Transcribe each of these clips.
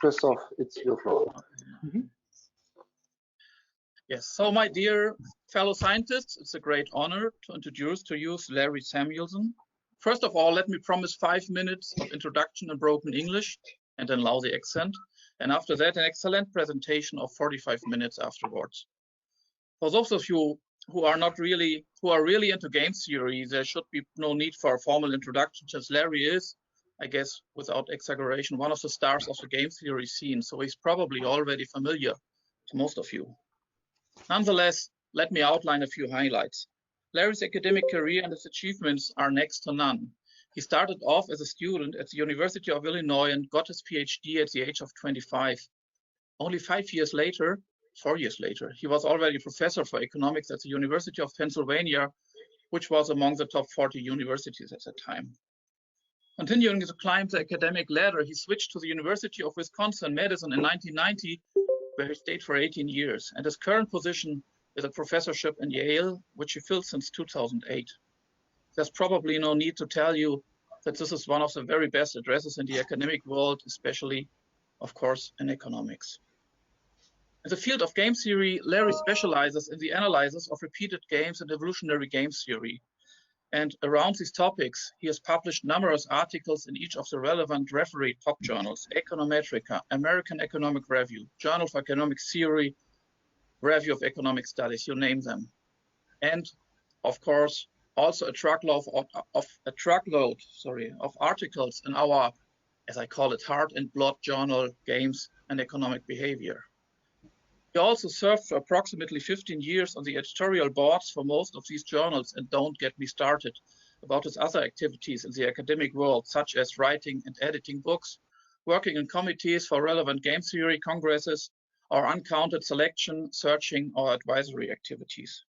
Christoph, it's your floor. Yes, so my dear fellow scientists, it's a great honor to introduce to you Larry Samuelson. First of all, let me promise 5 minutes of introduction in broken English and a lousy accent. And after that, an excellent presentation of 45 minutes afterwards. For those of you who are really into game theory, there should be no need for a formal introduction, since Larry is, I guess, without exaggeration, one of the stars of the game theory scene. So he's probably already familiar to most of you. Nonetheless, let me outline a few highlights. Larry's academic career and his achievements are next to none. He started off as a student at the University of Illinois and got his PhD at the age of 25. Only 4 years later, he was already professor for economics at the University of Pennsylvania, which was among the top 40 universities at that time. Continuing to climb the academic ladder, he switched to the University of Wisconsin-Madison in 1990, where he stayed for 18 years, and his current position is a professorship in Yale, which he filled since 2008. There's probably no need to tell you that this is one of the very best addresses in the academic world, especially, of course, in economics. In the field of game theory, Larry specializes in the analysis of repeated games and evolutionary game theory. And around these topics, he has published numerous articles in each of the relevant refereed top journals: Econometrica, American Economic Review, Journal of Economic Theory, Review of Economic Studies, you name them. And of course, also a truckload of articles in our, as I call it, heart and blood journal, Games and Economic Behavior. He also served for approximately 15 years on the editorial boards for most of these journals, and don't get me started about his other activities in the academic world, such as writing and editing books, working in committees for relevant game theory congresses, or uncounted selection, searching, or advisory activities.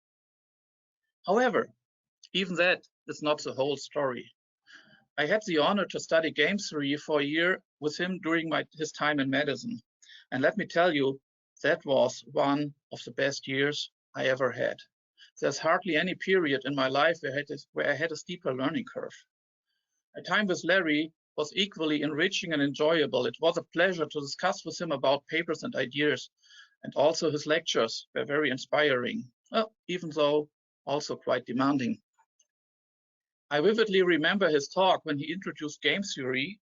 However, even that is not the whole story. I had the honor to study game theory for a year with him during his time in Madison. And let me tell you, that was one of the best years I ever had. There's hardly any period in my life where I had a steeper learning curve. My time with Larry was equally enriching and enjoyable. It was a pleasure to discuss with him about papers and ideas, and also his lectures were very inspiring, even though also quite demanding. I vividly remember his talk when he introduced game theory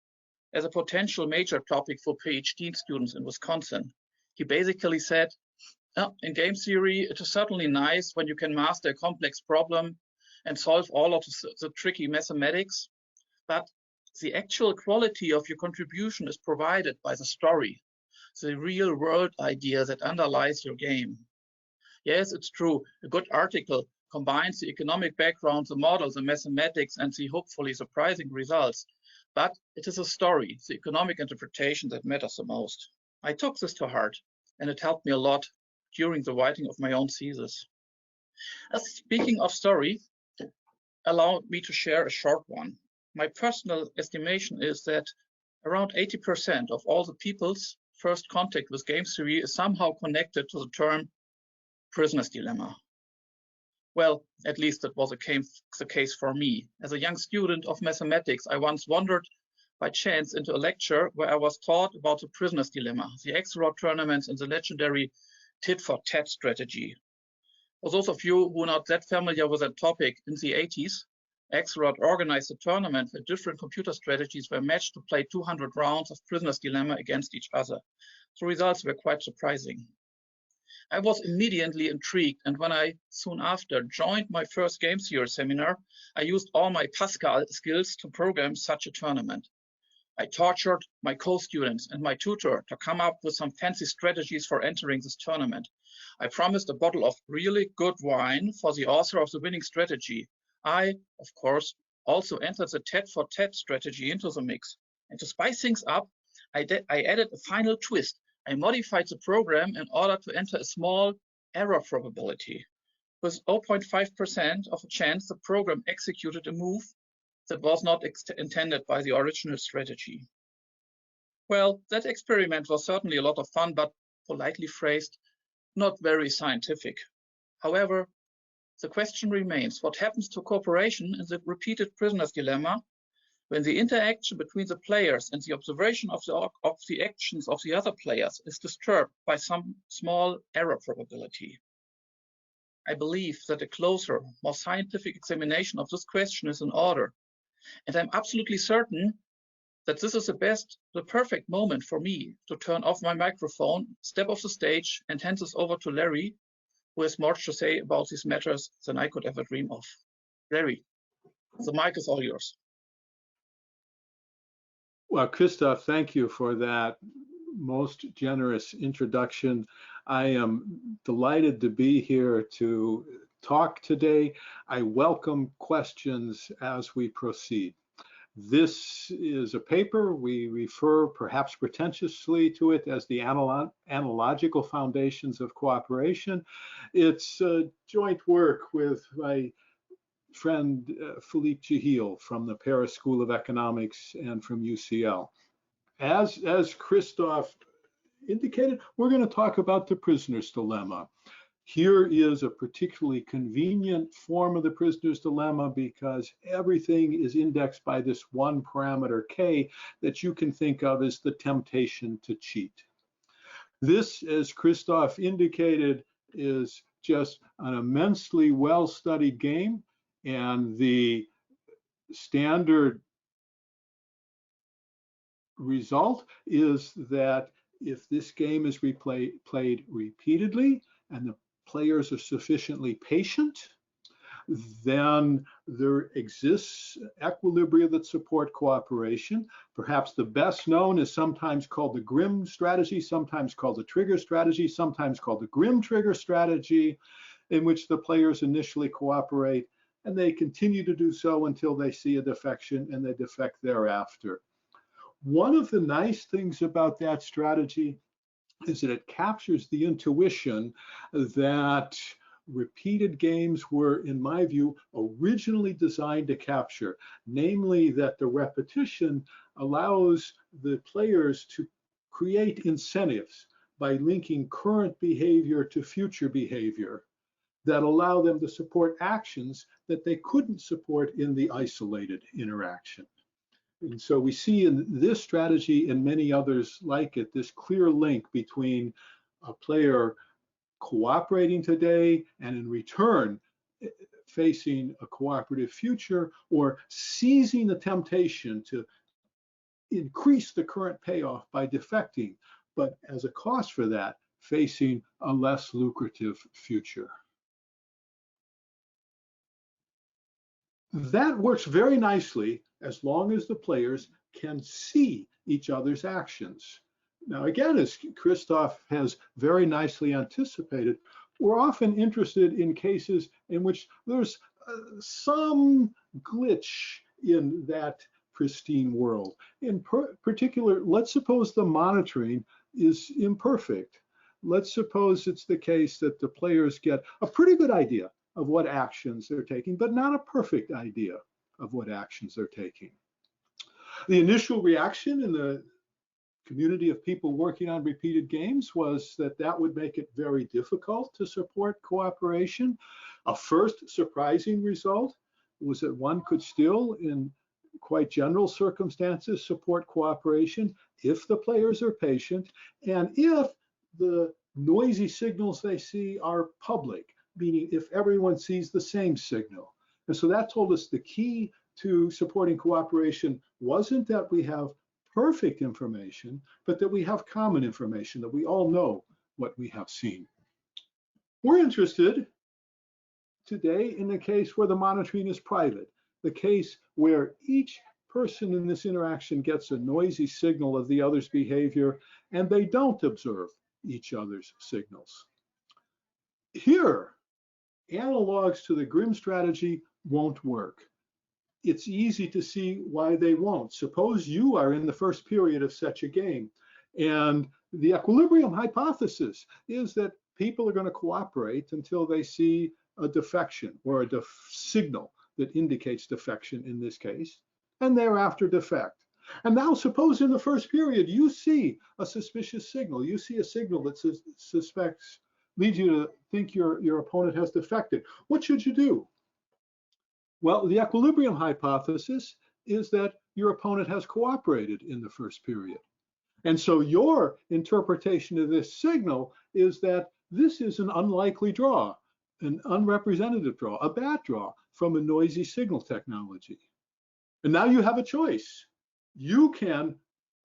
as a potential major topic for PhD students in Wisconsin. He basically said, in game theory, it is certainly nice when you can master a complex problem and solve all of the tricky mathematics, but the actual quality of your contribution is provided by the story, the real world idea that underlies your game. Yes, it's true, a good article combines the economic background, the model, the mathematics, and the hopefully surprising results, but it is a story, the economic interpretation, that matters the most. I took this to heart, and it helped me a lot during the writing of my own thesis. Speaking of story, allow me to share a short one. My personal estimation is that around 80% of all the people's first contact with game theory is somehow connected to the term prisoner's dilemma. Well, at least that was the case for me. As a young student of mathematics, I once wandered by chance into a lecture where I was taught about the prisoner's dilemma, the X-Rod tournaments, and the legendary tit-for-tat strategy. For those of you who are not that familiar with that topic, in the 80s, X-Rod organized a tournament where different computer strategies were matched to play 200 rounds of prisoner's dilemma against each other. The results were quite surprising. I was immediately intrigued, and when I soon after joined my first game theory seminar, I used all my Pascal skills to program such a tournament. I tortured my co-students and my tutor to come up with some fancy strategies for entering this tournament. I promised a bottle of really good wine for the author of the winning strategy. I, of course, also entered the tit-for-tat strategy into the mix. And to spice things up, I added a final twist. I modified the program in order to enter a small error probability. With 0.5% of a chance, the program executed a move that was not intended by the original strategy. Well, that experiment was certainly a lot of fun, but politely phrased, not very scientific. However, the question remains, what happens to cooperation in the repeated prisoner's dilemma? when the interaction between the players and the observation of the actions of the other players is disturbed by some small error probability. I believe that a closer, more scientific examination of this question is in order, and I'm absolutely certain that this is the perfect moment for me to turn off my microphone, step off the stage, and hand this over to Larry, who has more to say about these matters than I could ever dream of. Larry, the mic is all yours. Well, Christoph, thank you for that most generous introduction. I am delighted to be here to talk today. I welcome questions as we proceed. This is a paper, we refer perhaps pretentiously to it as the Analogical Foundations of Cooperation. It's joint work with my friend Philippe Gihil from the Paris School of Economics and from UCL. As Christoph indicated, we're going to talk about the prisoner's dilemma. Here is a particularly convenient form of the prisoner's dilemma because everything is indexed by this one parameter K that you can think of as the temptation to cheat. This, as Christoph indicated, is just an immensely well-studied game, and the standard result is that if this game is played repeatedly and the players are sufficiently patient, then there exists equilibria that support cooperation. Perhaps the best known is sometimes called the Grimm strategy, sometimes called the trigger strategy, sometimes called the Grimm trigger strategy, in which the players initially cooperate and they continue to do so until they see a defection and they defect thereafter. One of the nice things about that strategy is that it captures the intuition that repeated games were, in my view, originally designed to capture, namely that the repetition allows the players to create incentives by linking current behavior to future behavior that allow them to support actions that they couldn't support in the isolated interaction. And so we see in this strategy and many others like it, this clear link between a player cooperating today and in return facing a cooperative future, or seizing the temptation to increase the current payoff by defecting, but as a cost for that, facing a less lucrative future. That works very nicely as long as the players can see each other's actions. Now, again, as Christoph has very nicely anticipated, we're often interested in cases in which there's some glitch in that pristine world. In particular, let's suppose the monitoring is imperfect. Let's suppose it's the case that the players get a pretty good idea of what actions they're taking, but not a perfect idea of what actions they're taking. The initial reaction in the community of people working on repeated games was that that would make it very difficult to support cooperation. A first surprising result was that one could still, in quite general circumstances, support cooperation if the players are patient and if the noisy signals they see are public, meaning if everyone sees the same signal. And so that told us the key to supporting cooperation wasn't that we have perfect information, but that we have common information, that we all know what we have seen. We're interested today in the case where the monitoring is private, the case where each person in this interaction gets a noisy signal of the other's behavior and they don't observe each other's signals. Here, analogs to the Grimm strategy won't work. It's easy to see why they won't. Suppose you are in the first period of such a game, and the equilibrium hypothesis is that people are going to cooperate until they see a defection or a signal that indicates defection in this case, and thereafter defect. And now suppose in the first period you see a suspicious signal. You see a signal that leads you to think your opponent has defected. What should you do? Well, the equilibrium hypothesis is that your opponent has cooperated in the first period. And so your interpretation of this signal is that this is an unlikely draw, an unrepresentative draw, a bad draw from a noisy signal technology. And now you have a choice. You can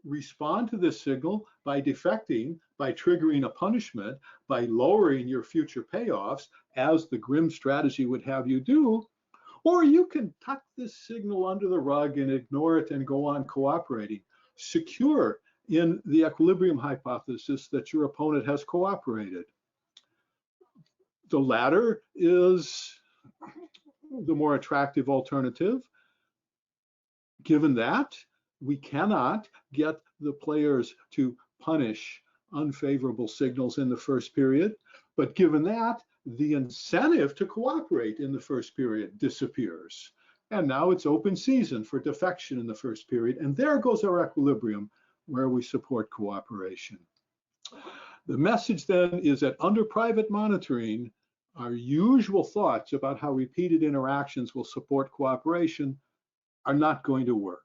respond to this signal by defecting, by triggering a punishment, by lowering your future payoffs, as the grim strategy would have you do, or you can tuck this signal under the rug and ignore it and go on cooperating, secure in the equilibrium hypothesis that your opponent has cooperated. The latter is the more attractive alternative. Given that, we cannot get the players to punish unfavorable signals in the first period, but given that, the incentive to cooperate in the first period disappears. And now it's open season for defection in the first period, and there goes our equilibrium where we support cooperation. The message then is that under private monitoring, our usual thoughts about how repeated interactions will support cooperation are not going to work.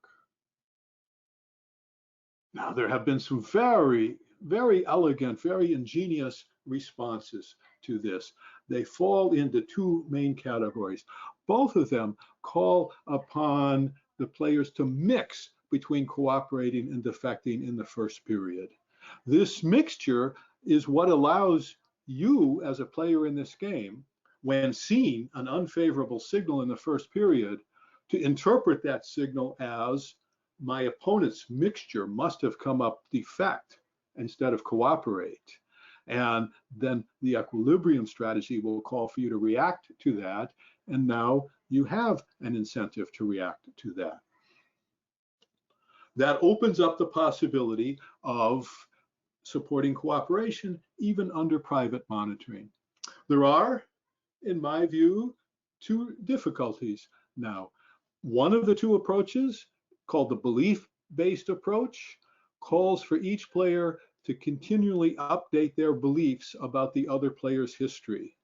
Now, there have been some very, very elegant, very ingenious responses to this. They fall into two main categories. Both of them call upon the players to mix between cooperating and defecting in the first period. This mixture is what allows you as a player in this game, when seeing an unfavorable signal in the first period, to interpret that signal as my opponent's mixture must have come up defect instead of cooperate. And then the equilibrium strategy will call for you to react to that. And now you have an incentive to react to that. That opens up the possibility of supporting cooperation even under private monitoring. There are, in my view, two difficulties now. One of the two approaches, called the belief-based approach, calls for each player to continually update their beliefs about the other player's history.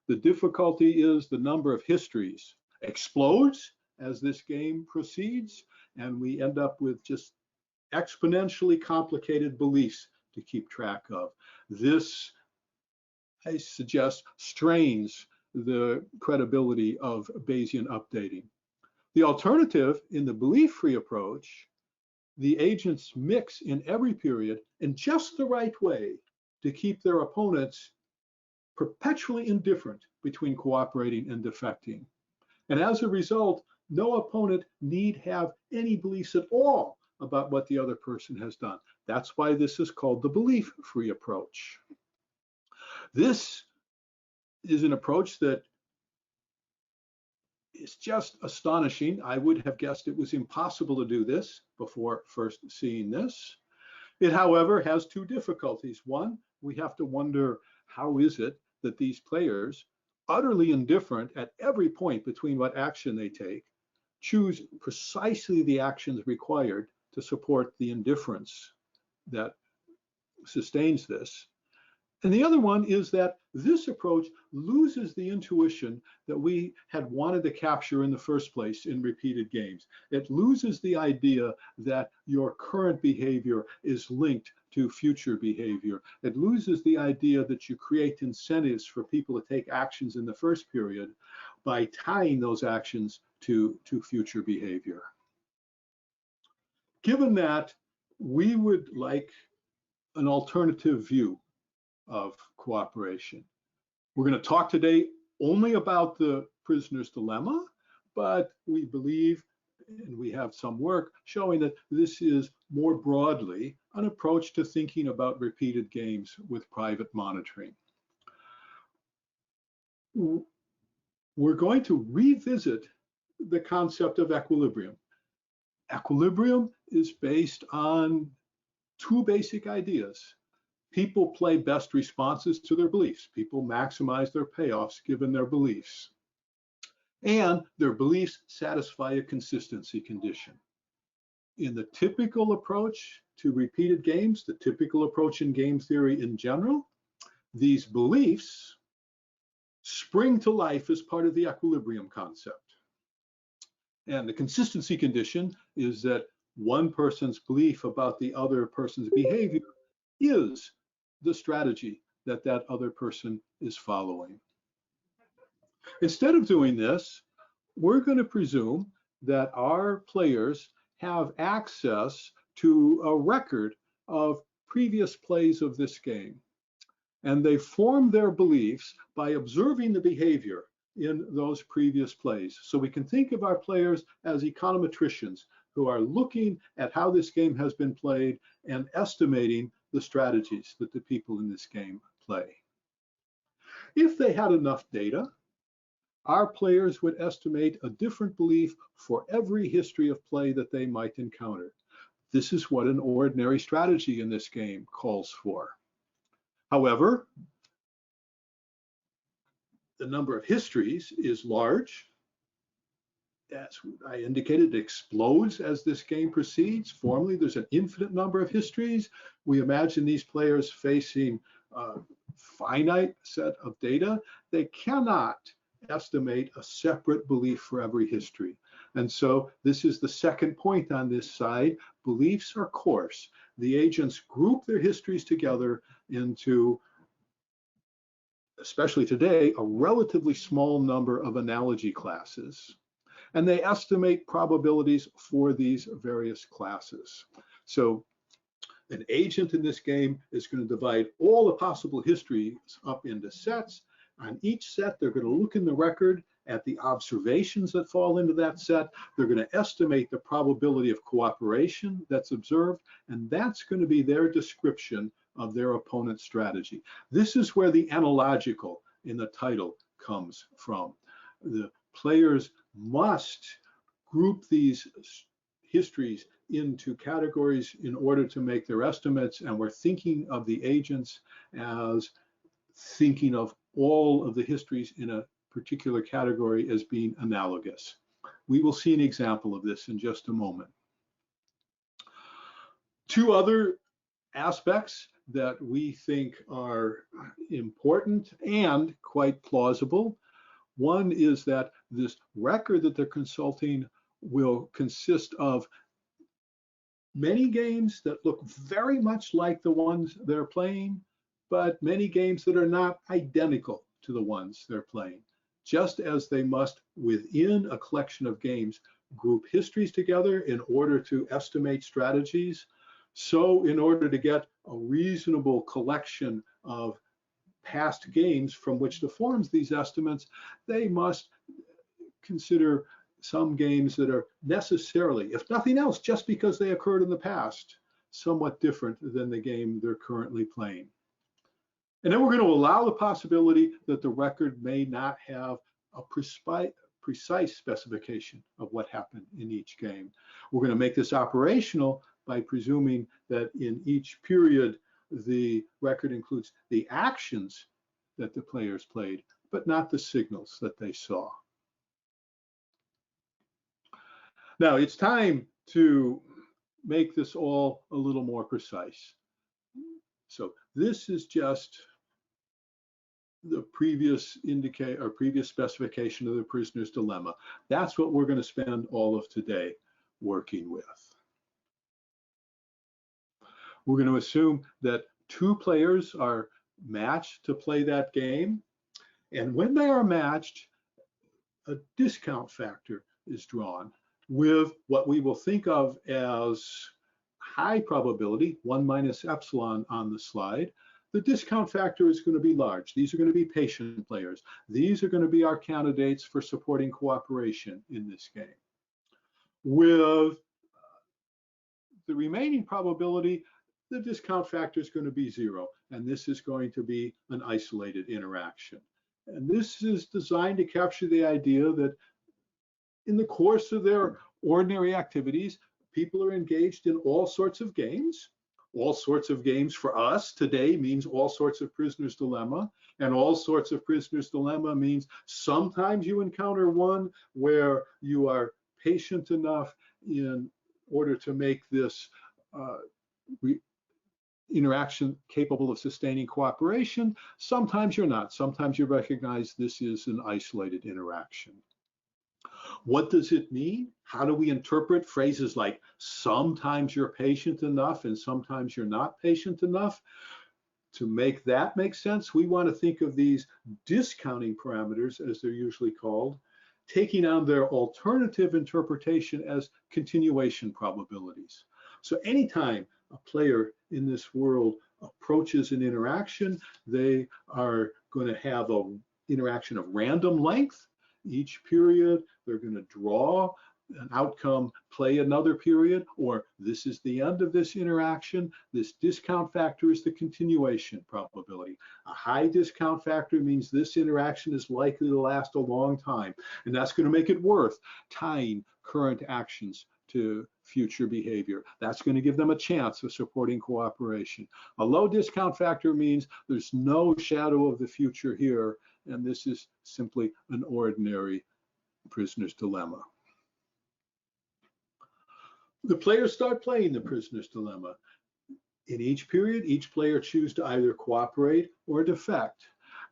The difficulty is the number of histories explodes as this game proceeds, and we end up with just exponentially complicated beliefs to keep track of. This, I suggest, strains the credibility of Bayesian updating. The alternative, in the belief-free approach, the agents mix in every period in just the right way to keep their opponents perpetually indifferent between cooperating and defecting. And as a result, no opponent need have any beliefs at all about what the other person has done. That's why this is called the belief-free approach. This is an approach that is just astonishing. I would have guessed it was impossible to do this before first seeing this. It, however, has two difficulties. One, we have to wonder, how is it that these players, utterly indifferent at every point between what action they take, choose precisely the actions required to support the indifference that sustains this? And the other one is that this approach loses the intuition that we had wanted to capture in the first place in repeated games. It loses the idea that your current behavior is linked to future behavior. It loses the idea that you create incentives for people to take actions in the first period by tying those actions to future behavior. Given that, we would like an alternative view of cooperation. We're going to talk today only about the prisoner's dilemma, but we believe, and we have some work showing, that this is more broadly an approach to thinking about repeated games with private monitoring. We're going to revisit the concept of equilibrium. Equilibrium is based on two basic ideas. People play best responses to their beliefs. People maximize their payoffs given their beliefs. And their beliefs satisfy a consistency condition. In the typical approach to repeated games, the typical approach in game theory in general, these beliefs spring to life as part of the equilibrium concept. And the consistency condition is that one person's belief about the other person's behavior is the strategy that that other person is following. Instead of doing this, we're going to presume that our players have access to a record of previous plays of this game. And they form their beliefs by observing the behavior in those previous plays. So we can think of our players as econometricians who are looking at how this game has been played and estimating the strategies that the people in this game play. If they had enough data, our players would estimate a different belief for every history of play that they might encounter. This is what an ordinary strategy in this game calls for. However, the number of histories is large. As I indicated, it explodes as this game proceeds. Formally, there's an infinite number of histories. We imagine these players facing a finite set of data. They cannot estimate a separate belief for every history. And so this is the second point on this side. Beliefs are coarse. The agents group their histories together into, especially today, a relatively small number of analogy classes. And they estimate probabilities for these various classes. So an agent in this game is going to divide all the possible histories up into sets. On each set, they're going to look in the record at the observations that fall into that set. They're going to estimate the probability of cooperation that's observed, and that's going to be their description of their opponent's strategy. This is where the analogical in the title comes from. The players must group these histories into categories in order to make their estimates, and we're thinking of the agents as thinking of all of the histories in a particular category as being analogous. We will see an example of this in just a moment. Two other aspects that we think are important and quite plausible. One is that this record that they're consulting will consist of many games that look very much like the ones they're playing, but many games that are not identical to the ones they're playing. Just as they must, within a collection of games, group histories together in order to estimate strategies, so in order to get a reasonable collection of past games from which to form these estimates, they must consider some games that are necessarily, if nothing else, just because they occurred in the past, somewhat different than the game they're currently playing. And then we're going to allow the possibility that the record may not have a precise specification of what happened in each game. We're going to make this operational by presuming that in each period, the record includes the actions that the players played, but not the signals that they saw. Now, it's time to make this all a little more precise. So this is just the previous specification of the prisoner's dilemma. That's what we're going to spend all of today working with. We're going to assume that two players are matched to play that game. And when they are matched, a discount factor is drawn with what we will think of as high probability, 1 minus epsilon on the slide. The discount factor is going to be large. These are going to be patient players. These are going to be our candidates for supporting cooperation in this game. With the remaining probability, the discount factor is going to be 0, and this is going to be an isolated interaction. And this is designed to capture the idea that in the course of their ordinary activities, people are engaged in all sorts of games. All sorts of games for us today means all sorts of prisoner's dilemma, and all sorts of prisoner's dilemma means sometimes you encounter one where you are patient enough in order to make this interaction capable of sustaining cooperation. Sometimes you're not. Sometimes you recognize this is an isolated interaction. What does it mean? How do we interpret phrases like sometimes you're patient enough and sometimes you're not patient enough? To make that make sense, we want to think of these discounting parameters, as they're usually called, taking on their alternative interpretation as continuation probabilities. So anytime a player in this world approaches an interaction, they are going to have an interaction of random length. Each period, they're going to draw an outcome, play another period, or this is the end of this interaction. This discount factor is the continuation probability. A high discount factor means this interaction is likely to last a long time, and that's going to make it worth tying current actions to future behavior. That's going to give them a chance of supporting cooperation. A low discount factor means there's no shadow of the future here, and this is simply an ordinary prisoner's dilemma. The players start playing the prisoner's dilemma. In each period, each player chooses to either cooperate or defect.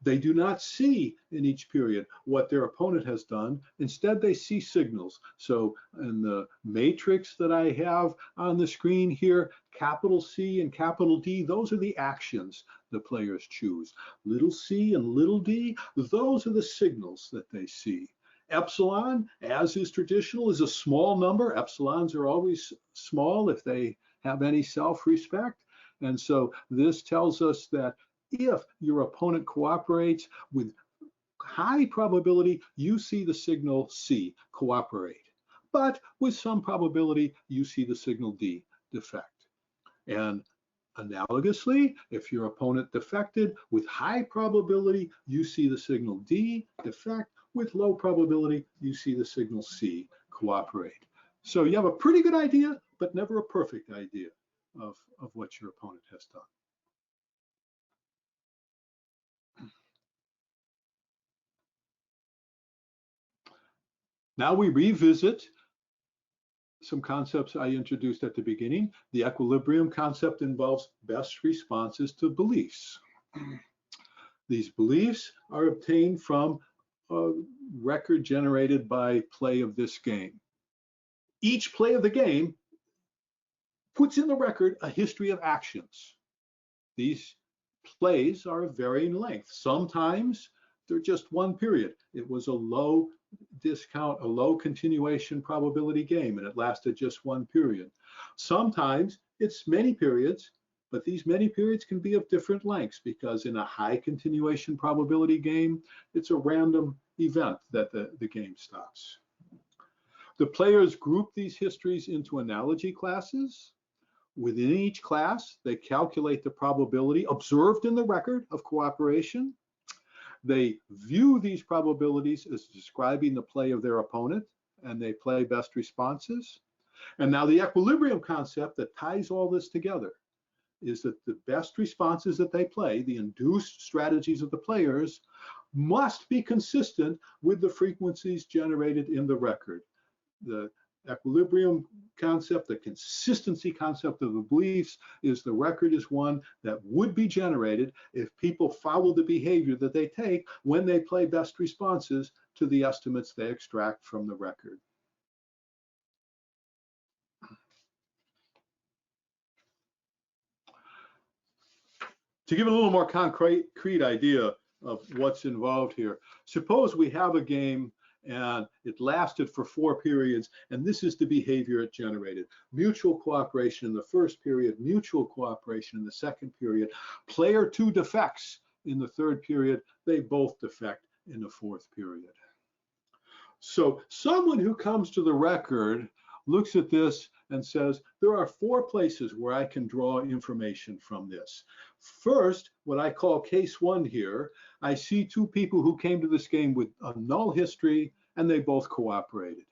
They do not see in each period what their opponent has done. Instead, they see signals. So in the matrix that I have on the screen here, capital C and capital D, those are the actions the players choose. Little c and little d, those are the signals that they see. Epsilon, as is traditional, is a small number. Epsilons are always small if they have any self-respect. And so this tells us that if your opponent cooperates, with high probability, you see the signal C, cooperate. But with some probability, you see the signal D, defect. And analogously, if your opponent defected, with high probability, you see the signal D, defect. With low probability, you see the signal C, cooperate. So you have a pretty good idea, but never a perfect idea of what your opponent has done. Now we revisit some concepts I introduced at the beginning. The equilibrium concept involves best responses to beliefs. These beliefs are obtained from a record generated by play of this game. Each play of the game puts in the record a history of actions. These plays are of varying length. Sometimes they're just one period. It was a low discount, a low continuation probability game, and it lasted just one period. Sometimes it's many periods, but these many periods can be of different lengths, because in a high continuation probability game, it's a random event that the game stops. The players group these histories into analogy classes. Within each class, they calculate the probability observed in the record of cooperation. They view these probabilities as describing the play of their opponent, and they play best responses. And now the equilibrium concept that ties all this together is that the best responses that they play, the induced strategies of the players, must be consistent with the frequencies generated in the record. The equilibrium concept, the consistency concept of the beliefs, is the record is one that would be generated if people follow the behavior that they take when they play best responses to the estimates they extract from the record. To give a little more concrete idea of what's involved here, suppose we have a game and it lasted for 4 periods, and this is the behavior it generated. Mutual cooperation in the first period, mutual cooperation in the second period. Player 2 defects in the third period, they both defect in the fourth period. So someone who comes to the record looks at this and says, there are 4 places where I can draw information from this. First, what I call case 1 here, I see 2 people who came to this game with a null history, and they both cooperated.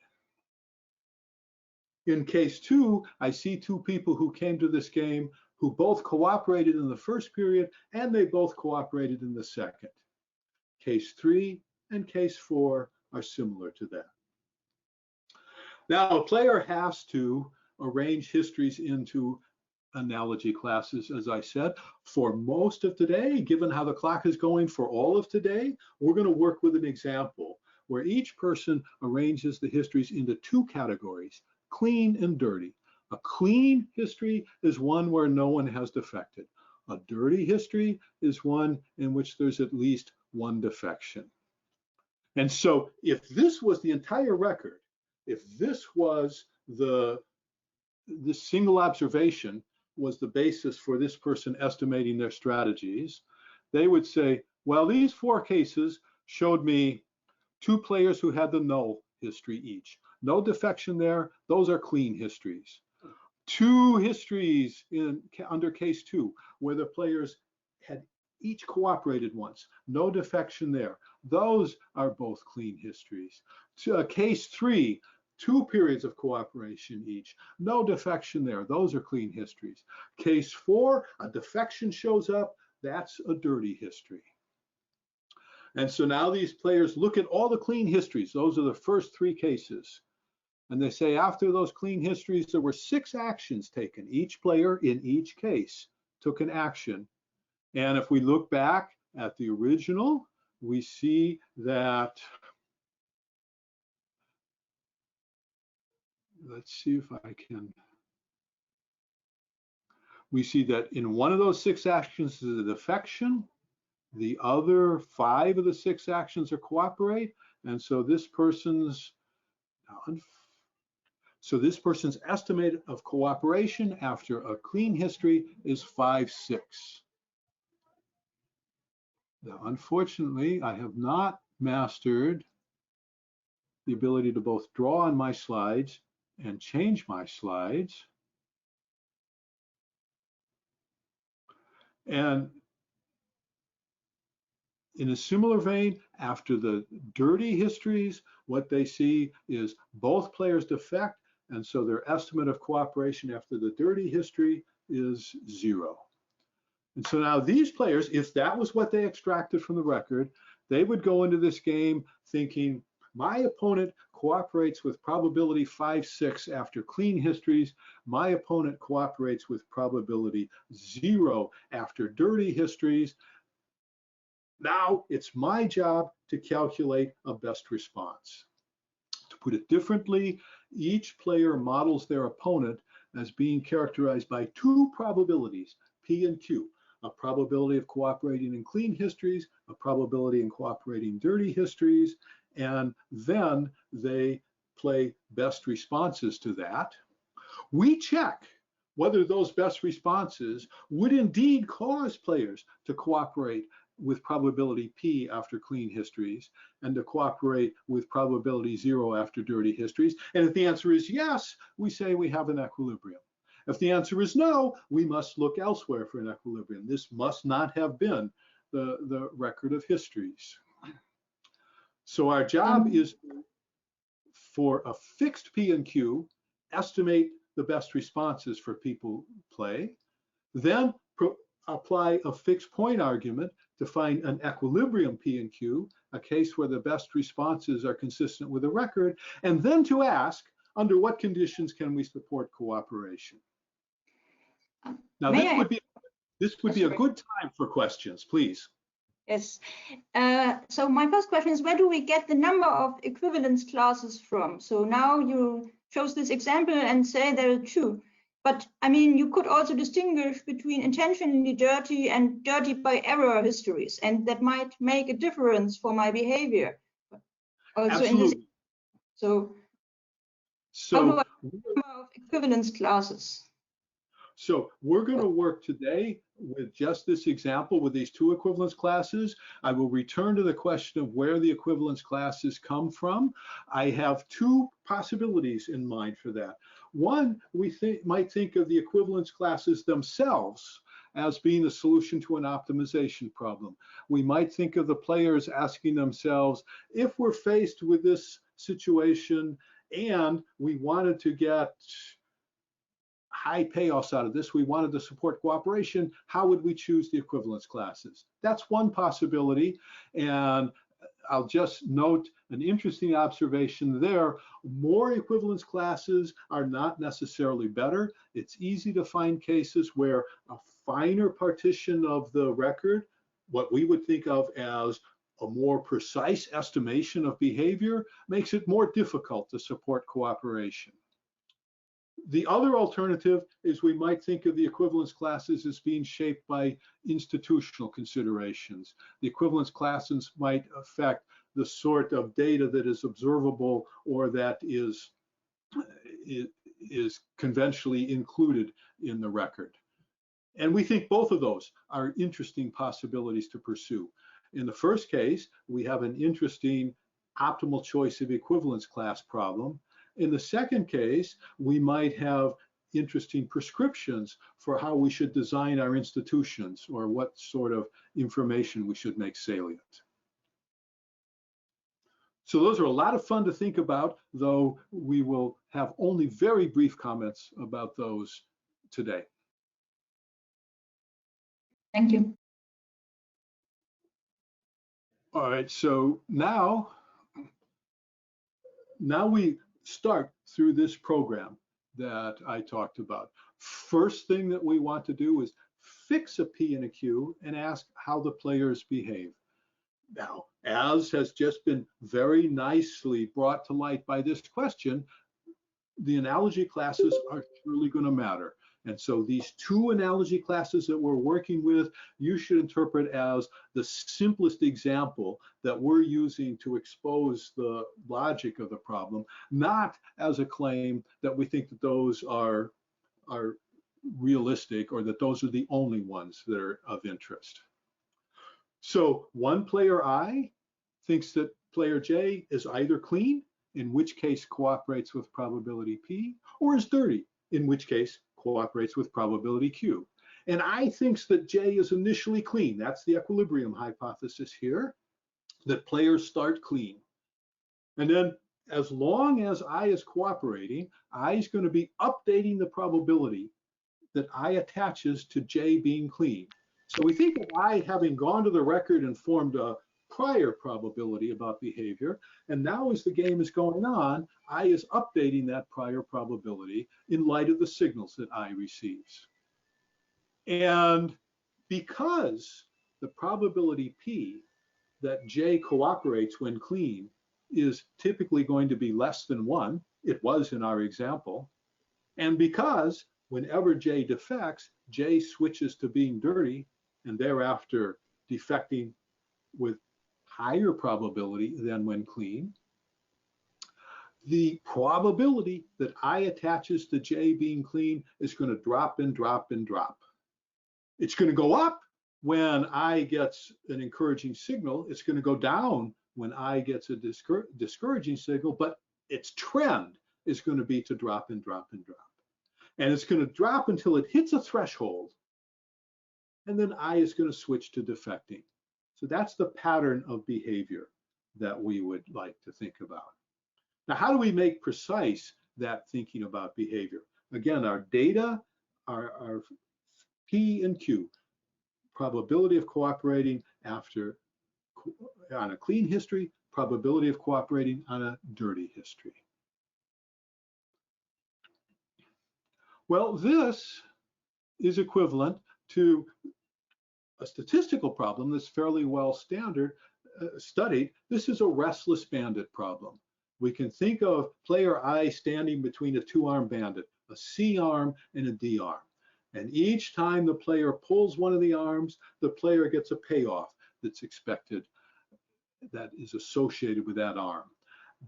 In case 2, I see 2 people who came to this game who both cooperated in the first period, and they both cooperated in the second. Case 3 and case 4 are similar to that. Now, a player has to arrange histories into analogy classes, as I said. For most of today, given how the clock is going for all of today, we're going to work with an example where each person arranges the histories into two categories, clean and dirty. A clean history is one where no one has defected. A dirty history is one in which there's at least one defection. And so if this was the entire record, if this was this single observation was the basis for this person estimating their strategies, they would say, well, these 4 cases showed me 2 players who had the null history each. No defection there, those are clean histories. 2 histories under case 2, where the players had each cooperated once, no defection there. Those are both clean histories. Case 3, 2 periods of cooperation each, no defection there. Those are clean histories. Case 4, a defection shows up, that's a dirty history. And so now these players look at all the clean histories. Those are the first 3 cases. And they say after those clean histories, there were 6 actions taken. Each player in each case took an action. And if we look back at the original, we see that, let's see if I can, we see that in one of those 6 actions is a defection. The other 5 of the 6 actions are cooperate. And so this person's estimate of cooperation after a clean history is 5/6. Now, unfortunately, I have not mastered the ability to both draw on my slides and change my slides. And in a similar vein, after the dirty histories, what they see is both players defect, and so their estimate of cooperation after the dirty history is 0. And so now these players, if that was what they extracted from the record, they would go into this game thinking, my opponent cooperates with probability 5/6 after clean histories. My opponent cooperates with probability 0 after dirty histories. Now it's my job to calculate a best response. To put it differently, each player models their opponent as being characterized by 2 probabilities, P and Q. A probability of cooperating in clean histories, a probability in cooperating dirty histories, and then they play best responses to that. We check whether those best responses would indeed cause players to cooperate with probability P after clean histories and to cooperate with probability 0 after dirty histories. And if the answer is yes, we say we have an equilibrium. If the answer is no, we must look elsewhere for an equilibrium. This must not have been the record of histories. So our job is for a fixed P and Q, estimate the best responses for people play, then apply a fixed point argument to find an equilibrium P and Q, a case where the best responses are consistent with the record, and then to ask, under what conditions can we support cooperation? Now, this would be a good time for questions, please. Yes. So my first question is, where do we get the number of equivalence classes from? So now you chose this example and say there are 2. But I mean, you could also distinguish between intentionally dirty and dirty by error histories, and that might make a difference for my behavior. Also Absolutely. So how do I get the number of equivalence classes? So we're going to work today with just this example with these 2 equivalence classes. I will return to the question of where the equivalence classes come from. I have 2 possibilities in mind for that. One, we might think of the equivalence classes themselves as being the solution to an optimization problem. We might think of the players asking themselves, if we're faced with this situation and we wanted to get high payoffs out of this, we wanted to support cooperation, how would we choose the equivalence classes? That's one possibility. And I'll just note an interesting observation there. More equivalence classes are not necessarily better. It's easy to find cases where a finer partition of the record, what we would think of as a more precise estimation of behavior makes it more difficult to support cooperation. The other alternative is we might think of the equivalence classes as being shaped by institutional considerations. The equivalence classes might affect the sort of data that is observable or that is conventionally included in the record. And we think both of those are interesting possibilities to pursue. In the first case, we have an interesting optimal choice of equivalence class problem. In the second case, we might have interesting prescriptions for how we should design our institutions or what sort of information we should make salient. So those are a lot of fun to think about, though we will have only very brief comments about those today. Thank you. All right, so now we start through this program that I talked about. First thing that we want to do is fix a P and a Q and ask how the players behave. Now, as has just been very nicely brought to light by this question, the analogy classes are surely going to matter. And so these two analogy classes that we're working with, you should interpret as the simplest example that we're using to expose the logic of the problem, not as a claim that we think that those are realistic or that those are the only ones that are of interest. So one player I thinks that player J is either clean, in which case cooperates with probability P, or is dirty, in which case cooperates with probability Q. And I thinks that J is initially clean. That's the equilibrium hypothesis here, that players start clean. And then as long as I is cooperating, I is going to be updating the probability that I attaches to J being clean. So we think of I having gone to the record and formed a prior probability about behavior, and now as the game is going on, I is updating that prior probability in light of the signals that I receives. And because the probability P that J cooperates when clean is typically going to be less than 1, it was in our example, and because whenever J defects, J switches to being dirty and thereafter defecting with higher probability than when clean, the probability that I attaches to J being clean is going to drop and drop and drop. It's going to go up when I gets an encouraging signal. It's going to go down when I gets a discouraging signal, but its trend is going to be to drop and drop and drop. And it's going to drop until it hits a threshold, and then I is going to switch to defecting. So that's the pattern of behavior that we would like to think about. Now, how do we make precise that thinking about behavior? Again, our data are P and Q, probability of cooperating after on a clean history, probability of cooperating on a dirty history. Well, this is equivalent to a statistical problem that's fairly well studied. This is a restless bandit problem. We can think of player I standing between a two-arm bandit, a C arm and a D arm. And each time the player pulls one of the arms, the player gets a payoff that's expected, that is associated with that arm.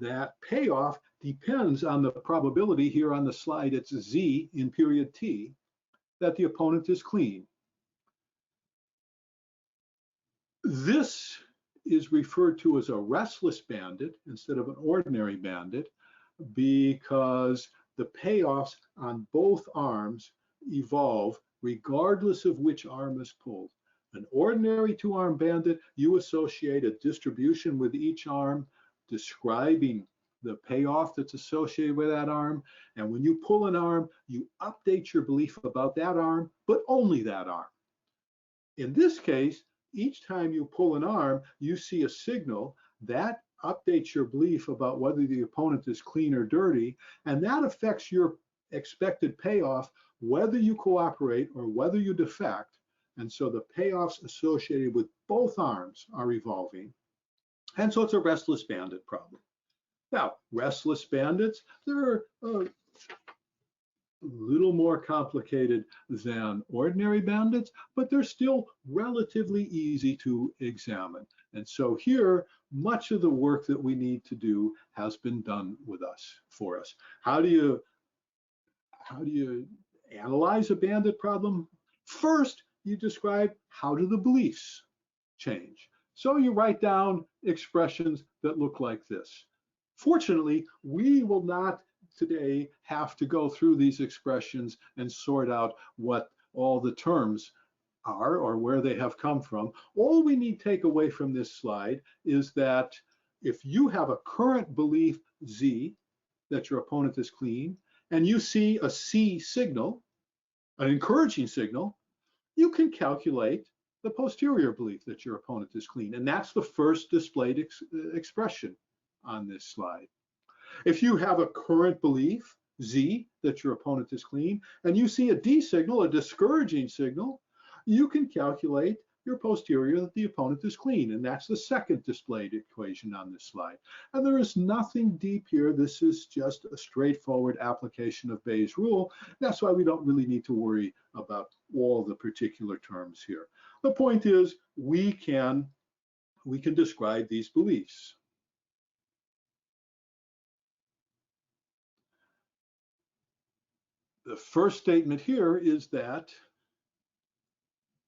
That payoff depends on the probability here on the slide, it's Z in period T, that the opponent is clean. This is referred to as a restless bandit instead of an ordinary bandit because the payoffs on both arms evolve regardless of which arm is pulled. An ordinary two-arm bandit, you associate a distribution with each arm describing the payoff that's associated with that arm. And when you pull an arm, you update your belief about that arm, but only that arm. In this case, each time you pull an arm, you see a signal that updates your belief about whether the opponent is clean or dirty, and that affects your expected payoff, whether you cooperate or whether you defect. And so the payoffs associated with both arms are evolving. And so it's a restless bandit problem. Now, restless bandits, they're a little more complicated than ordinary bandits, but they're still relatively easy to examine. And so here, much of the work that we need to do has been done with us, for us. How do you analyze a bandit problem? First, you describe how do the beliefs change. So you write down expressions that look like this. Fortunately, we will not today have to go through these expressions and sort out what all the terms are or where they have come from. All we need to take away from this slide is that if you have a current belief Z, that your opponent is clean, and you see a C signal, an encouraging signal, you can calculate the posterior belief that your opponent is clean. And that's the first displayed expression on this slide. If you have a current belief, Z, that your opponent is clean, and you see a D signal, a discouraging signal, you can calculate your posterior that the opponent is clean. And that's the second displayed equation on this slide. And there is nothing deep here. This is just a straightforward application of Bayes' rule. That's why we don't really need to worry about all the particular terms here. The point is we can describe these beliefs. The first statement here is that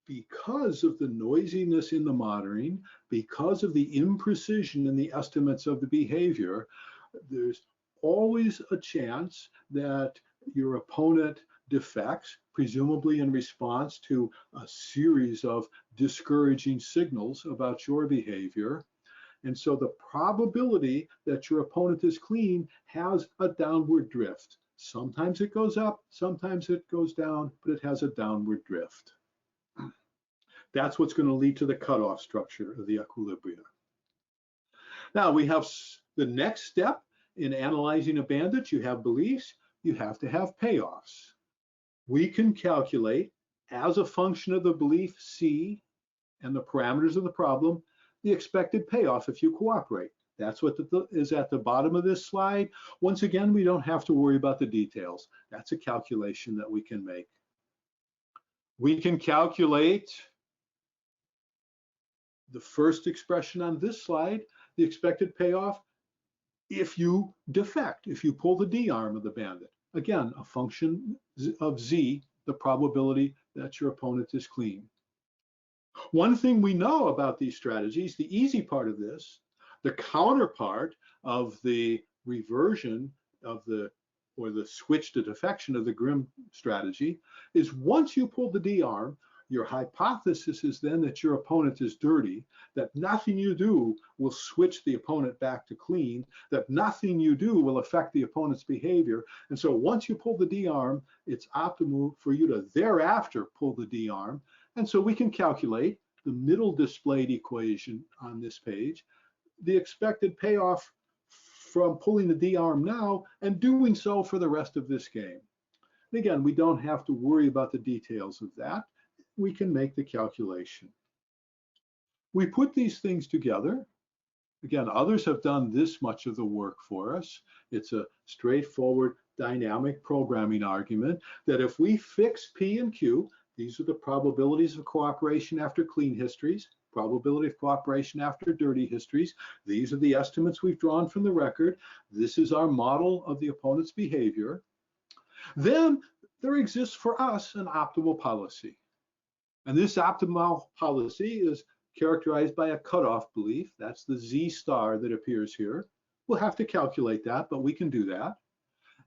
because of the noisiness in the monitoring, because of the imprecision in the estimates of the behavior, there's always a chance that your opponent defects, presumably in response to a series of discouraging signals about your behavior. And so the probability that your opponent is clean has a downward drift. Sometimes it goes up, sometimes it goes down, but it has a downward drift. That's what's going to lead to the cutoff structure of the equilibria. Now we have the next step in analyzing a bandit. You have beliefs, you have to have payoffs. We can calculate as a function of the belief C and the parameters of the problem, the expected payoff if you cooperate. That's what is at the bottom of this slide. Once again, we don't have to worry about the details. That's a calculation that we can make. We can calculate the first expression on this slide, the expected payoff, if you defect, if you pull the D arm of the bandit. Again, a function of Z, the probability that your opponent is clean. One thing we know about these strategies, the easy part of this, the counterpart of the reversion of the switch to defection of the Grimm strategy, is once you pull the D arm, your hypothesis is then that your opponent is dirty, that nothing you do will switch the opponent back to clean, that nothing you do will affect the opponent's behavior. And so once you pull the D arm, it's optimal for you to thereafter pull the D arm. And so we can calculate the middle displayed equation on this page, the expected payoff from pulling the D arm now and doing so for the rest of this game. And again, we don't have to worry about the details of that. We can make the calculation. We put these things together. Again, others have done this much of the work for us. It's a straightforward dynamic programming argument that if we fix P and Q, these are the probabilities of cooperation after clean histories, probability of cooperation after dirty histories. These are the estimates we've drawn from the record. This is our model of the opponent's behavior. Then there exists for us an optimal policy. And this optimal policy is characterized by a cutoff belief. That's the Z star that appears here. We'll have to calculate that, but we can do that.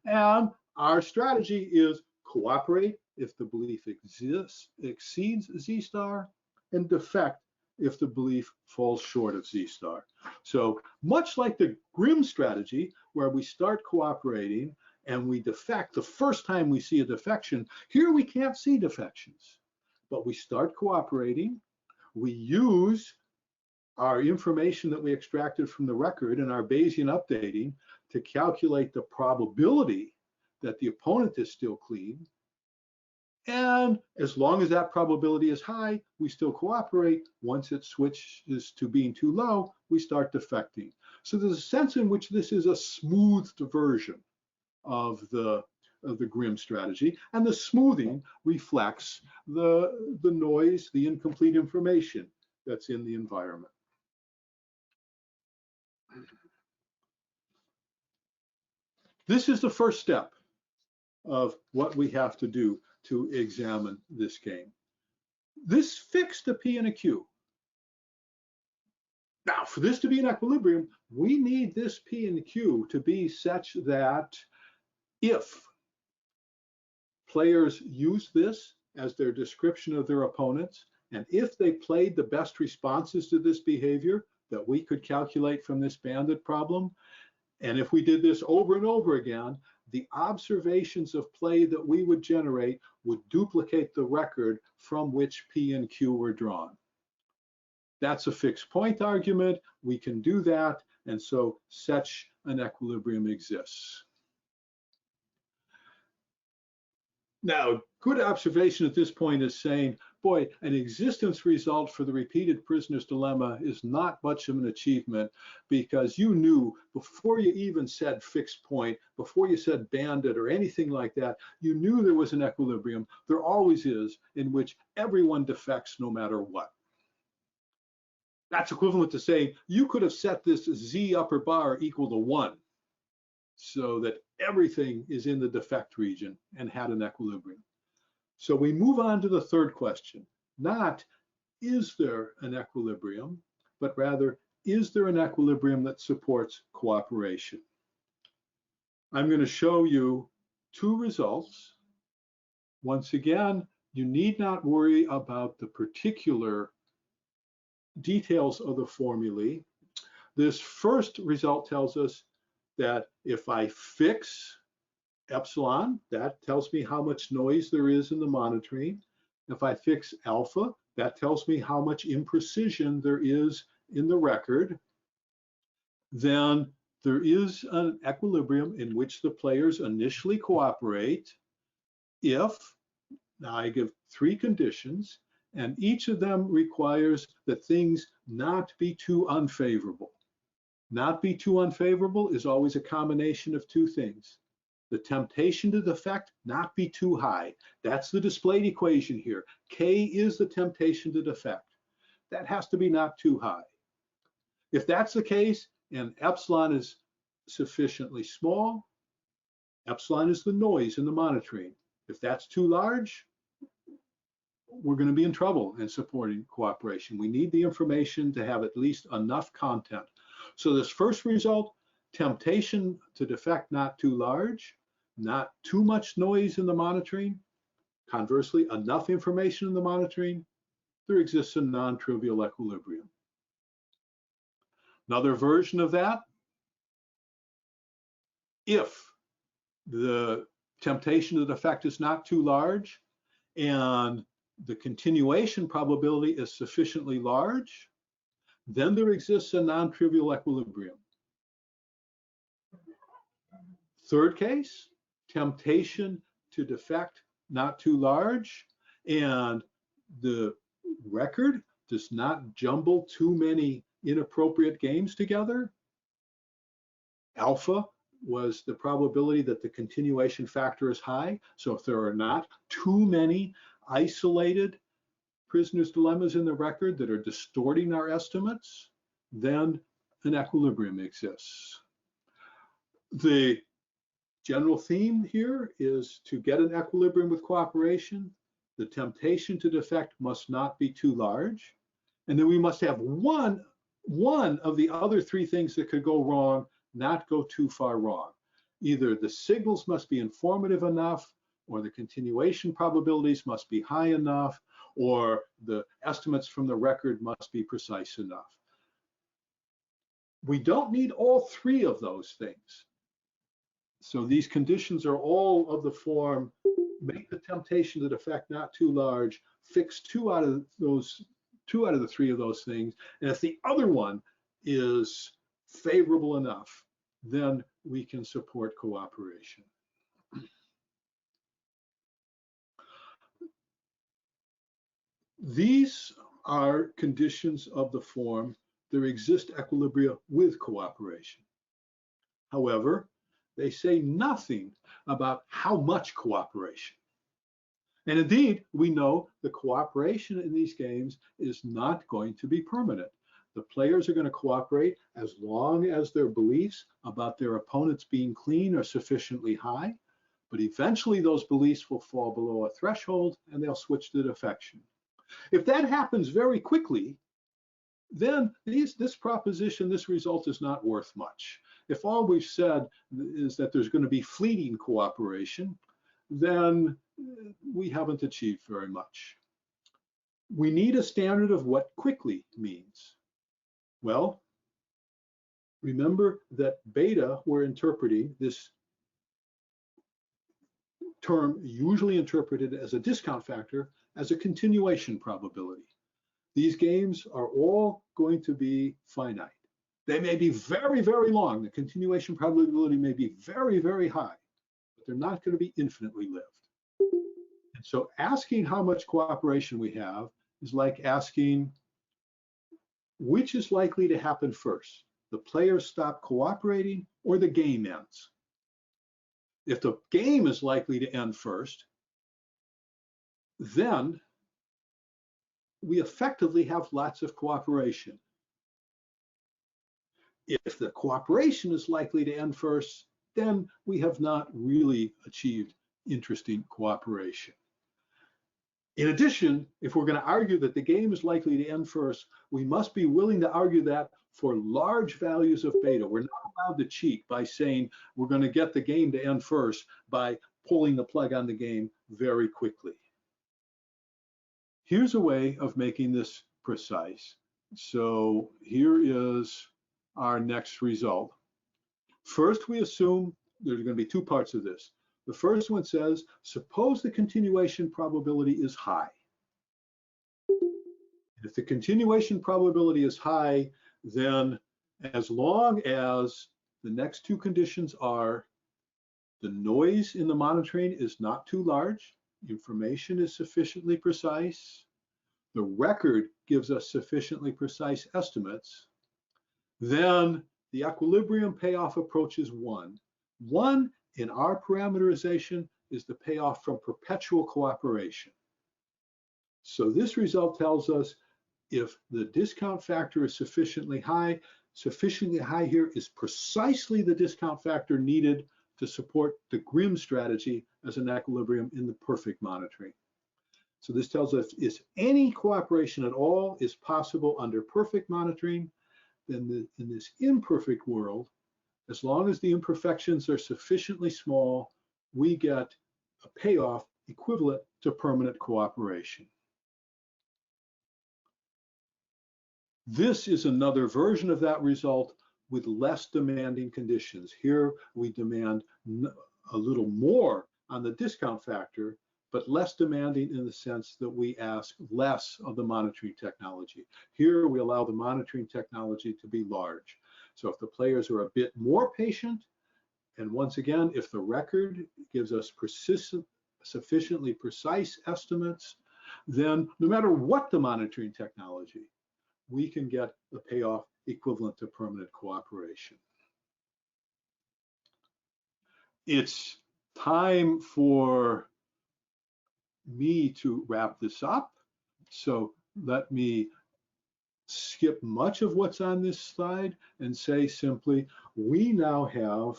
And our strategy is cooperate if the belief exceeds Z star, and defect if the belief falls short of Z star. So much like the Grimm strategy, where we start cooperating and we defect the first time we see a defection, here we can't see defections. But we start cooperating, we use our information that we extracted from the record and our Bayesian updating to calculate the probability that the opponent is still clean. And as long as that probability is high, we still cooperate. Once it switches to being too low, we start defecting. So there's a sense in which this is a smoothed version of the Grimm strategy, and the smoothing reflects the noise, the incomplete information that's in the environment. This is the first step of what we have to do to examine this game. This fixed a P and a Q. Now, for this to be an equilibrium, we need this P and Q to be such that if players use this as their description of their opponents, and if they played the best responses to this behavior that we could calculate from this bandit problem, and if we did this over and over again, the observations of play that we would generate would duplicate the record from which P and Q were drawn. That's a fixed point argument. We can do that, and so such an equilibrium exists. Now, good observation at this point is saying, boy, an existence result for the repeated prisoner's dilemma is not much of an achievement, because you knew before you even said fixed point, before you said bandit or anything like that, you knew there was an equilibrium. There always is, in which everyone defects no matter what. That's equivalent to saying you could have set this Z upper bar equal to 1 so that everything is in the defect region and had an equilibrium. So we move on to the third question. Not, is there an equilibrium, but rather, is there an equilibrium that supports cooperation? I'm going to show you two results. Once again, you need not worry about the particular details of the formulae. This first result tells us that if I fix epsilon, that tells me how much noise there is in the monitoring. If I fix alpha, that tells me how much imprecision there is in the record. Then there is an equilibrium in which the players initially cooperate if, now I give 3 conditions, and each of them requires that things not be too unfavorable. Not be too unfavorable is always a combination of 2 things. The temptation to defect not be too high. That's the displayed equation here. K is the temptation to defect. That has to be not too high. If that's the case, and epsilon is sufficiently small, epsilon is the noise in the monitoring. If that's too large, we're going to be in trouble in supporting cooperation. We need the information to have at least enough content. So this first result, temptation to defect not too large, not too much noise in the monitoring. Conversely, enough information in the monitoring, there exists a non-trivial equilibrium. Another version of that, if the temptation to defect is not too large and the continuation probability is sufficiently large, then there exists a non-trivial equilibrium. Third case, temptation to defect not too large, and the record does not jumble too many inappropriate games together. Alpha was the probability that the continuation factor is high. So if there are not too many isolated prisoner's dilemmas in the record that are distorting our estimates, then an equilibrium exists. The general theme here is to get an equilibrium with cooperation. The temptation to defect must not be too large. And then we must have one of the other 3 things that could go wrong not go too far wrong. Either the signals must be informative enough, or the continuation probabilities must be high enough, or the estimates from the record must be precise enough. We don't need all 3 of those things. So these conditions are all of the form, make the temptation to defect not too large, fix 2 out of the 3 of those things, and if the other one is favorable enough, then we can support cooperation. These are conditions of the form there exist equilibria with cooperation. However, they say nothing about how much cooperation. And indeed, we know the cooperation in these games is not going to be permanent. The players are going to cooperate as long as their beliefs about their opponents being clean are sufficiently high, but eventually those beliefs will fall below a threshold and they'll switch to defection. If that happens very quickly, then this proposition, this result is not worth much. If all we've said is that there's going to be fleeting cooperation, then we haven't achieved very much. We need a standard of what quickly means. Well, remember that beta, we're interpreting this term, usually interpreted as a discount factor, as a continuation probability. These games are all going to be finite. They may be very, very long. The continuation probability may be very, very high, but they're not going to be infinitely lived. And so asking how much cooperation we have is like asking which is likely to happen first. The players stop cooperating or the game ends. If the game is likely to end first, then we effectively have lots of cooperation. If the cooperation is likely to end first, then we have not really achieved interesting cooperation. In addition, if we're going to argue that the game is likely to end first, we must be willing to argue that for large values of beta. We're not allowed to cheat by saying we're going to get the game to end first by pulling the plug on the game very quickly. Here's a way of making this precise. So here is our next result. First, we assume there's going to be two parts of this. The first one says, suppose the continuation probability is high. If the continuation probability is high, then as long as the next two conditions are the noise in the monitoring is not too large, information is sufficiently precise, the record gives us sufficiently precise estimates, then the equilibrium payoff approaches 1. 1 in our parameterization is the payoff from perpetual cooperation. So this result tells us if the discount factor is sufficiently high here is precisely the discount factor needed to support the Grimm strategy as an equilibrium in the perfect monitoring. So this tells us if any cooperation at all is possible under perfect monitoring, then in this imperfect world, as long as the imperfections are sufficiently small, we get a payoff equivalent to permanent cooperation. This is another version of that result with less demanding conditions. Here we demand a little more on the discount factor, but less demanding in the sense that we ask less of the monitoring technology. Here we allow the monitoring technology to be large. So if the players are a bit more patient, and once again, if the record gives us sufficiently precise estimates, then no matter what the monitoring technology, we can get a payoff equivalent to permanent cooperation. It's time for me to wrap this up. So let me skip much of what's on this slide and say simply, we now have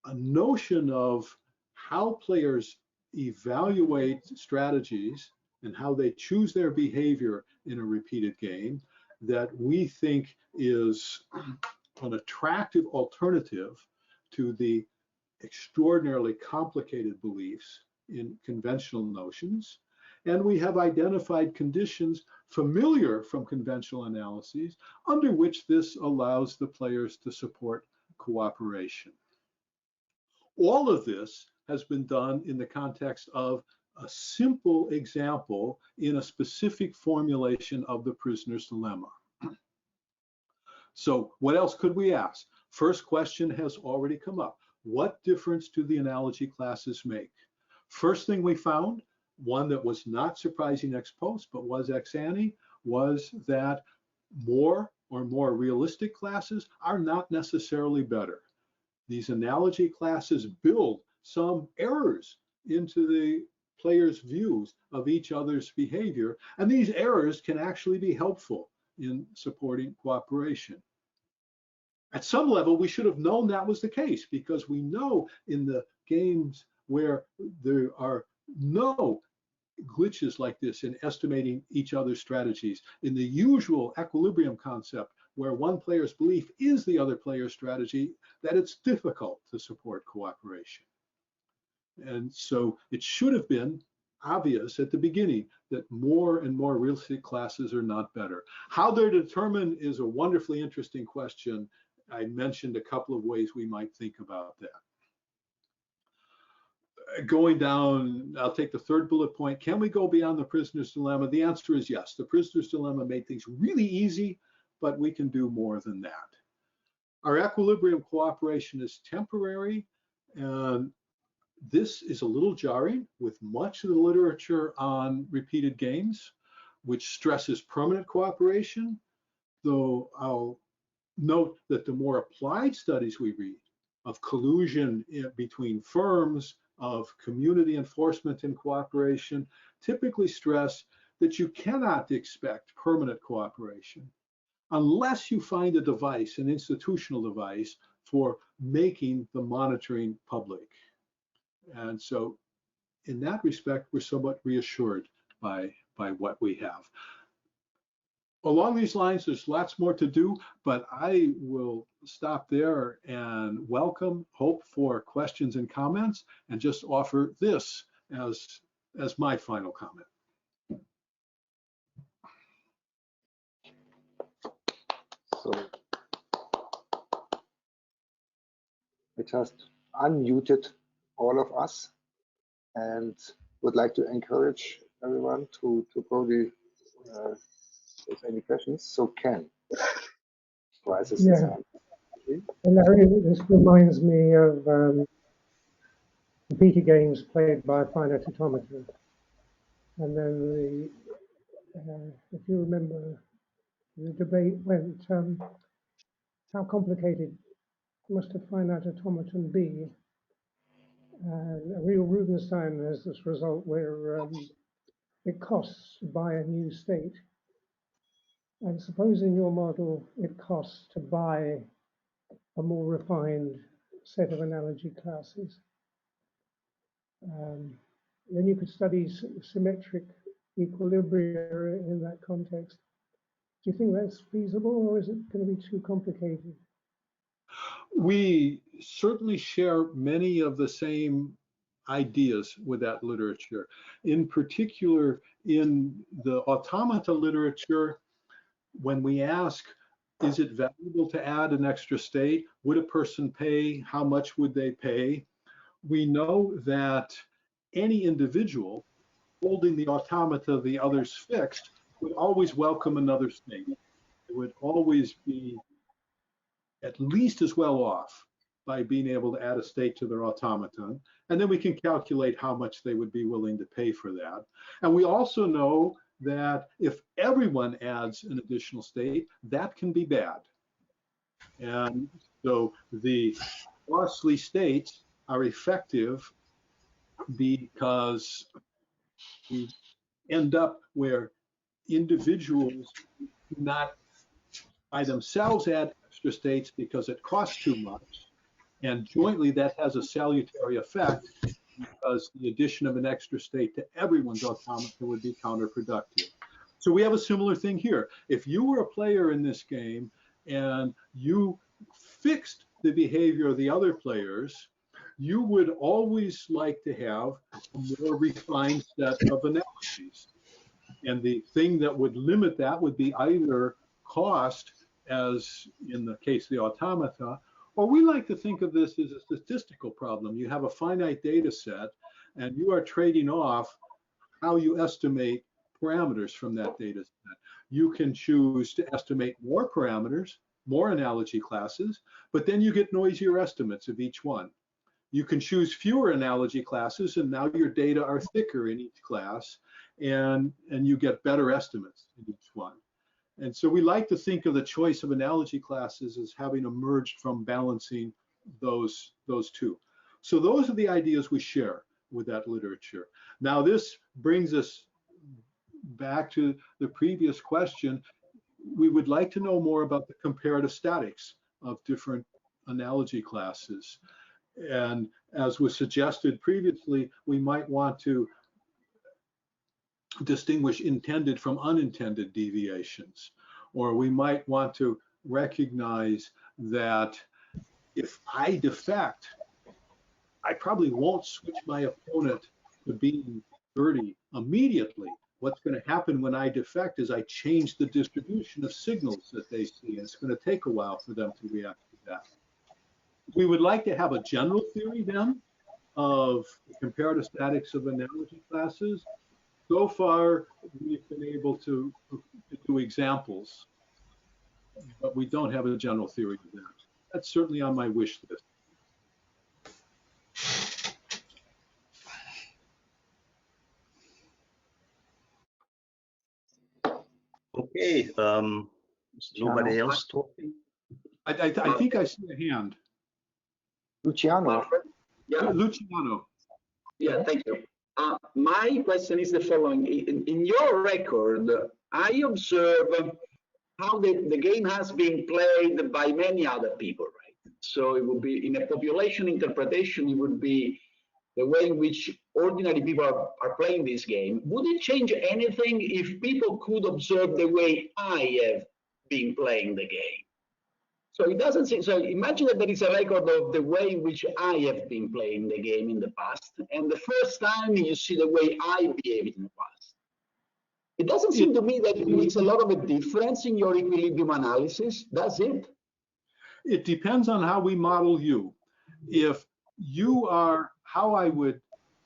a notion of how players evaluate strategies and how they choose their behavior in a repeated game that we think is an attractive alternative to the extraordinarily complicated beliefs in conventional notions. And we have identified conditions familiar from conventional analyses under which this allows the players to support cooperation. All of this has been done in the context of a simple example in a specific formulation of the prisoner's dilemma. So what else could we ask? First question has already come up. What difference do the analogy classes make? First thing we found, one that was not surprising ex post, but was ex ante, was that more or more realistic classes are not necessarily better. These analogy classes build some errors into the players' views of each other's behavior, and these errors can actually be helpful in supporting cooperation. At some level, we should have known that was the case, because we know in the games where there are no glitches like this in estimating each other's strategies, in the usual equilibrium concept where one player's belief is the other player's strategy, that it's difficult to support cooperation. And so it should have been obvious at the beginning that more and more realistic classes are not better. How they're determined is a wonderfully interesting question. I mentioned a couple of ways we might think about that. Going down, I'll take the third bullet point. Can we go beyond the prisoner's dilemma? The answer is yes. The prisoner's dilemma made things really easy, but we can do more than that. Our equilibrium cooperation is temporary, and this is a little jarring with much of the literature on repeated games, which stresses permanent cooperation, though I'll note that the more applied studies we read of collusion between firms, of community enforcement and cooperation, typically stress that you cannot expect permanent cooperation unless you find a device, an institutional device, for making the monitoring public. And so in that respect, we're somewhat reassured by what we have. Along these lines, there's lots more to do, but I will stop there and hope for questions and comments, and just offer this as my final comment. So I just unmuted all of us and would like to encourage everyone to probably if any questions. So Ken, rises his hand. And Larry, this reminds me of repeated games played by a finite automata. And then if you remember, the debate went, how complicated must a finite automaton be? And a real Rubinstein has this result where it costs to buy a new state. And suppose in your model, it costs to buy a more refined set of analogy classes. Then you could study symmetric equilibria in that context. Do you think that's feasible, or is it going to be too complicated? We certainly share many of the same ideas with that literature. In particular, in the automata literature, when we ask, is it valuable to add an extra state? Would a person pay? How much would they pay? We know that any individual holding the automata, the others fixed, would always welcome another state. It would always be at least as well off by being able to add a state to their automaton. And then we can calculate how much they would be willing to pay for that. And we also know that if everyone adds an additional state, that can be bad. And so the costly states are effective because we end up where individuals do not by themselves add extra states because it costs too much. And jointly, that has a salutary effect because the addition of an extra state to everyone's automata would be counterproductive. So we have a similar thing here. If you were a player in this game and you fixed the behavior of the other players, you would always like to have a more refined set of analogies. And the thing that would limit that would be either cost, as in the case of the automata, or we like to think of this as a statistical problem. You have a finite data set, and you are trading off how you estimate parameters from that data set. You can choose to estimate more parameters, more analogy classes, but then you get noisier estimates of each one. You can choose fewer analogy classes, and now your data are thicker in each class, and you get better estimates in each one. And so we like to think of the choice of analogy classes as having emerged from balancing those two. So those are the ideas we share with that literature. Now this brings us back to the previous question. We would like to know more about the comparative statics of different analogy classes. And as was suggested previously, we might want to distinguish intended from unintended deviations. Or we might want to recognize that if I defect, I probably won't switch my opponent to being dirty immediately. What's going to happen when I defect is I change the distribution of signals that they see, and it's going to take a while for them to react to that. We would like to have a general theory then of the comparative statics of analogy classes. So far, we've been able to do examples, but we don't have a general theory of that. That's certainly on my wish list. Okay, is nobody else talking? I think I see a hand. Luciano. Yeah. Luciano. Yeah, thank you. My question is the following. In your record, I observe how the game has been played by many other people, right? So it would be, in a population interpretation, it would be the way in which ordinary people are playing this game. Would it change anything if people could observe the way I have been playing the game? So it doesn't seem, so imagine that there is a record of the way in which I have been playing the game in the past, and the first time you see the way I behaved in the past. It doesn't seem to me that it makes a lot of a difference in your equilibrium analysis, does it? It depends on how we model you. If you are how I would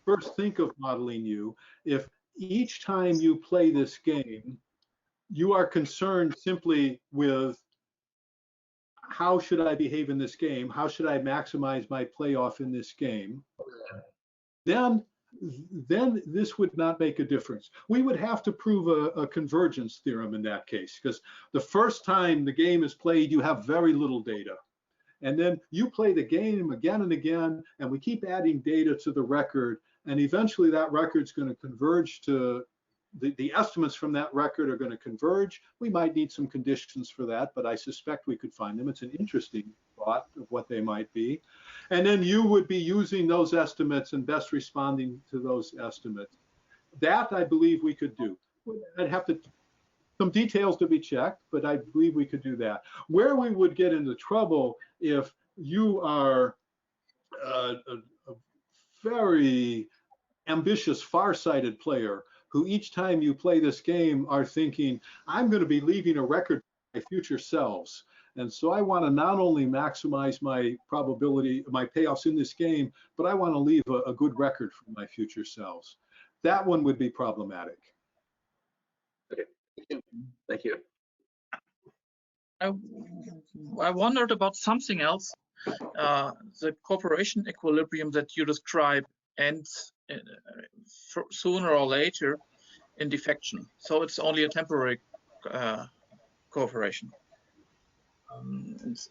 first think of modeling you, if each time you play this game, you are concerned simply with how should I behave in this game? How should I maximize my playoff in this game? Then this would not make a difference. We would have to prove a convergence theorem in that case, because the first time the game is played, you have very little data. And then you play the game again and again, and we keep adding data to the record, and eventually that record's going to converge to the estimates from that record are going to converge. We might need some conditions for that, but I suspect we could find them. It's an interesting thought of what they might be. And then you would be using those estimates and best responding to those estimates. That I believe we could do. I'd have to, some details to be checked, but I believe we could do that. Where we would get into trouble if you are a very ambitious, far-sighted player who each time you play this game are thinking, I'm going to be leaving a record for my future selves. And so I want to not only maximize my probability, my payoffs in this game, but I want to leave a good record for my future selves. That one would be problematic. Okay, thank you. I wondered about something else. The cooperation equilibrium that you describe ends sooner or later in defection. So it's only a temporary cooperation.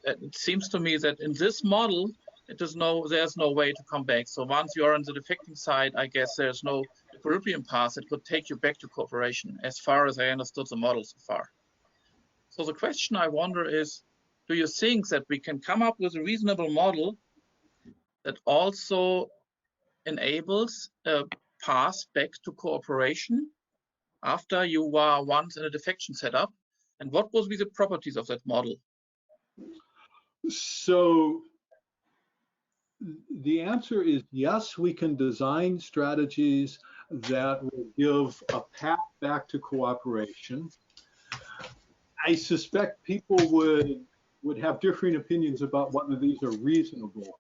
It seems to me that in this model, there's no way to come back. So once you are on the defecting side, I guess there's no equilibrium path that could take you back to cooperation, as far as I understood the model so far. So the question I wonder is, do you think that we can come up with a reasonable model that also enables a path back to cooperation after you are once in a defection setup? And what would be the properties of that model? So the answer is yes, we can design strategies that will give a path back to cooperation. I suspect people would have differing opinions about whether these are reasonable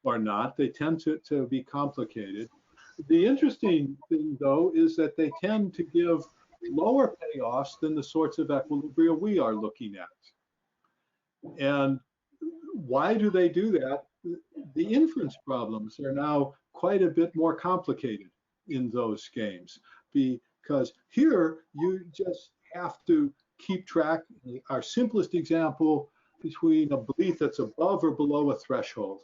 or not. They tend to be complicated. The interesting thing, though, is that they tend to give lower payoffs than the sorts of equilibria we are looking at. And why do they do that? the inference problems are now quite a bit more complicated in those games, because here you just have to keep track, our simplest example, between a belief that's above or below a threshold.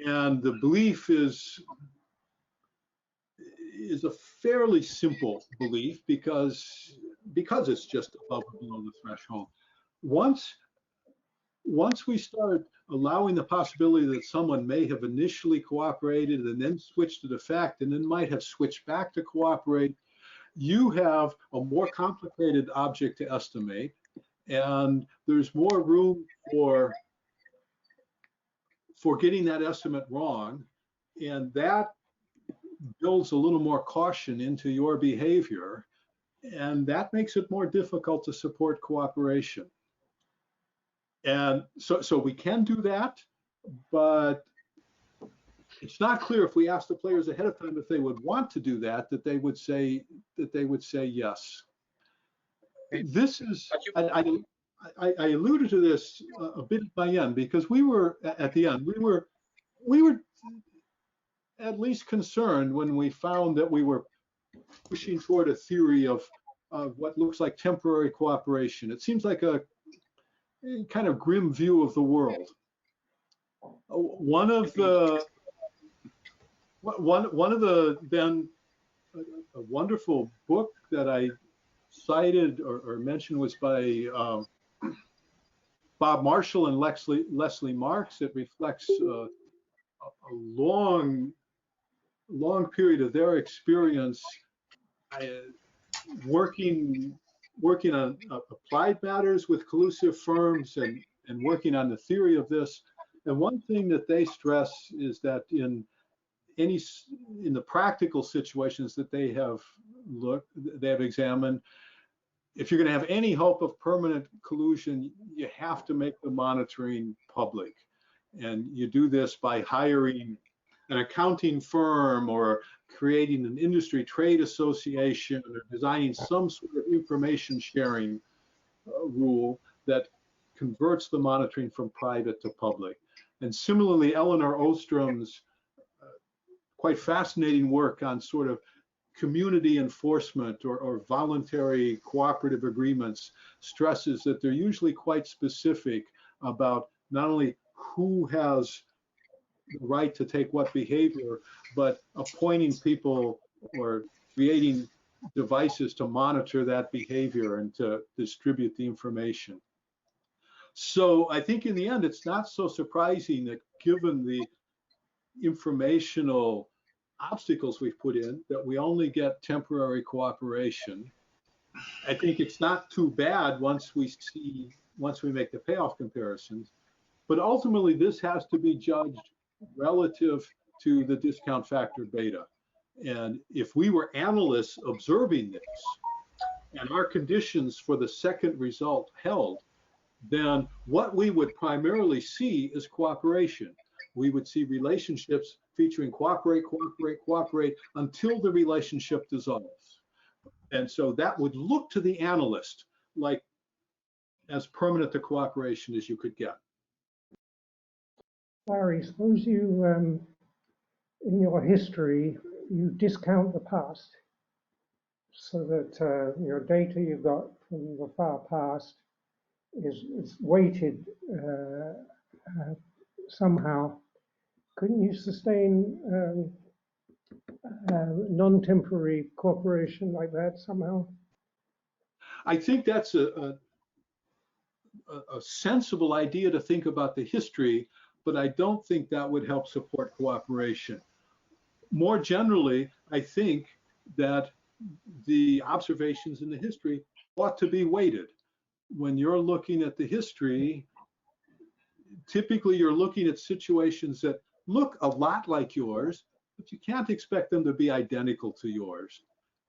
And the belief is a fairly simple belief because it's just above or below the threshold. Once we start allowing the possibility that someone may have initially cooperated and then switched to the fact and then might have switched back to cooperate, you have a more complicated object to estimate, and there's more room for getting that estimate wrong, and that builds a little more caution into your behavior, and that makes it more difficult to support cooperation. And so we can do that, but it's not clear if we ask the players ahead of time if they would want to do that, that they would say yes. This is, I alluded to this a bit by the end, because we were at the end, we were at least concerned when we found that we were pushing toward a theory of what looks like temporary cooperation. It seems like a kind of grim view of the world. One of the then a wonderful book that I cited or mentioned was by Bob Marshall and Leslie Marks. It reflects a long period of their experience working on applied matters with collusive firms and working on the theory of this. And one thing that they stress is that in the practical situations that they have examined, if you're going to have any hope of permanent collusion, you have to make the monitoring public. And you do this by hiring an accounting firm or creating an industry trade association or designing some sort of information sharing rule that converts the monitoring from private to public. And similarly, Eleanor Ostrom's quite fascinating work on sort of community enforcement or voluntary cooperative agreements stresses that they're usually quite specific about not only who has the right to take what behavior, but appointing people or creating devices to monitor that behavior and to distribute the information. So I think in the end, it's not so surprising that given the informational obstacles we've put in, that we only get temporary cooperation. I think it's not too bad once we make the payoff comparisons, but ultimately this has to be judged relative to the discount factor beta. And if we were analysts observing this and our conditions for the second result held, then what we would primarily see is cooperation. We would see relationships featuring cooperate, cooperate, cooperate until the relationship dissolves. And so that would look to the analyst like as permanent a cooperation as you could get. Larry, suppose you, in your history, you discount the past so that your data you got from the far past is weighted somehow. Couldn't you sustain non-temporary cooperation like that somehow? I think that's a sensible idea to think about the history, but I don't think that would help support cooperation. More generally, I think that the observations in the history ought to be weighted. When you're looking at the history, typically you're looking at situations that look a lot like yours, but you can't expect them to be identical to yours.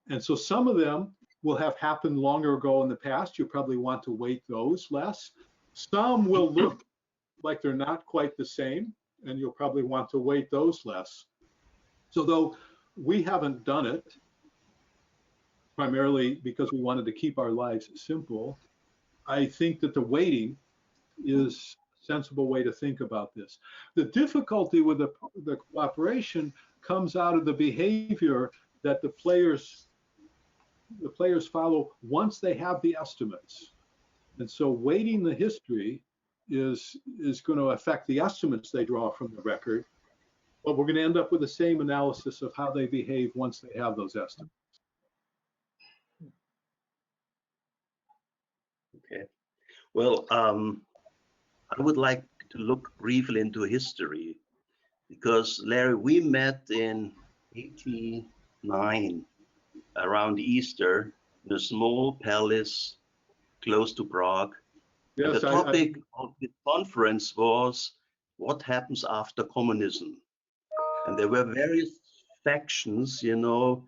And so some of them will have happened longer ago in the past. You probably want to weight those less. Some will look like they're not quite the same, and you'll probably want to weight those less. So though we haven't done it, primarily because we wanted to keep our lives simple, I think that the weighting is sensible way to think about this. The difficulty with the cooperation comes out of the behavior that the players follow once they have the estimates. And so weighting the history is going to affect the estimates they draw from the record, but we're going to end up with the same analysis of how they behave once they have those estimates. Okay. Well, I would like to look briefly into history, because Larry, we met in '89 around Easter in a small palace close to Prague. Yes, and the topic of the conference was what happens after communism. And there were various factions, you know,